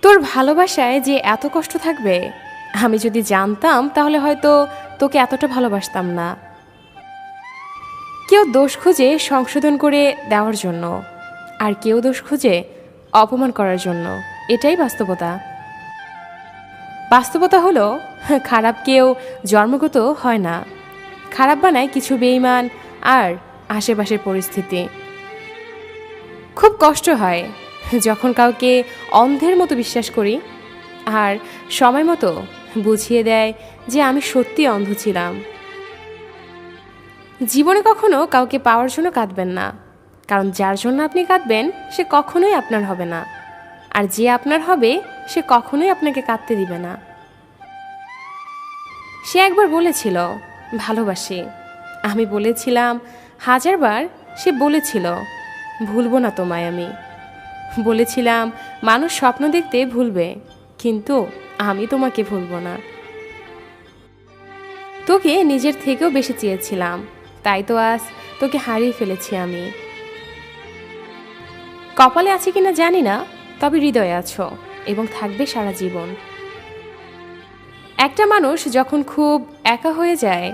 তোর ভালোবাসায় যে এত কষ্ট থাকবে, আমি যদি জানতাম তাহলে হয়তো তোকে এতটা ভালোবাসতাম না। কেউ দোষ খুঁজে সংশোধন করে দেওয়ার জন্য, আর কেউ দোষ খুঁজে অপমান করার জন্য। এটাই বাস্তবতা। বাস্তবতা হলো, খারাপ কেউ জন্মগত হয় না, খারাপ বানায় কিছু বেঈমান আর আশেপাশের পরিস্থিতি। খুব কষ্ট হয় যখন কাউকে অন্ধের মতো বিশ্বাস করি আর সময় মতো বুঝিয়ে দেয় যে আমি সত্যি অন্ধ ছিলাম। জীবনে কখনো কাউকে পাওয়ার জন্য কাঁদবেন না, কারণ যার জন্য আপনি কাঁদবেন সে কখনোই আপনার হবে না, আর যে আপনার হবে সে কখনোই আপনাকে কাঁদতে দিবে না। সে একবার বলেছিল ভালোবাসি, আমি বলেছিলাম 1000 বার। সে বলেছিল ভুলবো না তোমায় আমি। বলেছিলাম মানুষ স্বপ্ন দেখতে ভুলবে, কিন্তু আমি তোমাকে ভুলবো না। তোকে নিজের থেকেও বেশি চেয়েছিলাম, তাই তো আজ তোকে হারিয়ে ফেলেছি আমি। কপালে আছে কিনা জানি না, তবে হৃদয়ে আছো এবং থাকবে সারা জীবন। একটা মানুষ যখন খুব একা হয়ে যায়,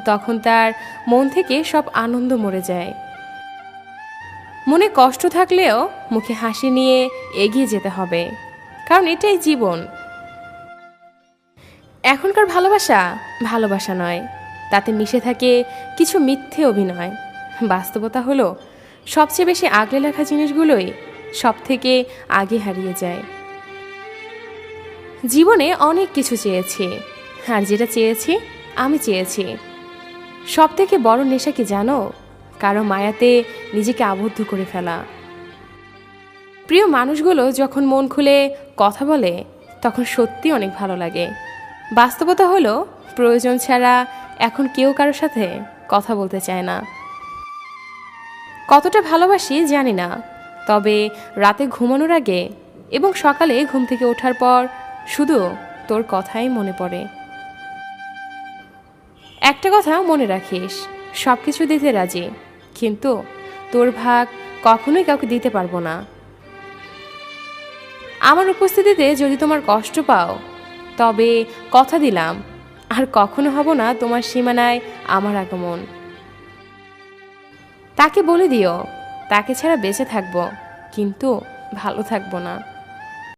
তখন তার মন থেকে সব আনন্দ মরে যায়। মনে কষ্ট থাকলেও মুখে হাসি নিয়ে এগিয়ে যেতে হবে, কারণ এটাই জীবন। এখনকার ভালোবাসা ভালোবাসা নয়, তাতে মিশে থাকে কিছু মিথ্যে অভিনয়। বাস্তবতা হলো সবচেয়ে বেশি আগলে লেখা জিনিসগুলোই সব থেকে আগে হারিয়ে যায়। জীবনে অনেক কিছু চেয়েছি, আর যেটা চেয়েছি আমি চেয়েছি। সব থেকে বড় নেশা কি জানো? কারো মায়াতে নিজেকে আবদ্ধ করে ফেলা। প্রিয় মানুষগুলো যখন মন খুলে কথা বলে, তখন সত্যি অনেক ভালো লাগে। বাস্তবতা হলো প্রয়োজন ছাড়া এখন কেউ কারোর সাথে কথা বলতে চায় না। কতটা ভালোবাসি জানি না, তবে রাতে ঘুমানোর আগে এবং সকালে ঘুম থেকে ওঠার পর শুধু তোর কথাই মনে পড়ে। একটা কথা মনে রাখিস, সব কিছু দিতে রাজি, কিন্তু তোর ভাগ কখনোই কাউকে দিতে পারবো না। আমার উপস্থিতিতে যদি তোমার কষ্ট পাও, তবে কথা দিলাম আর কখনো হব না তোমার সীমানায় আমার আগমন। তাকে বলে দিও তাকে ছাড়া বেঁচে থাকবো, কিন্তু ভালো থাকবো না।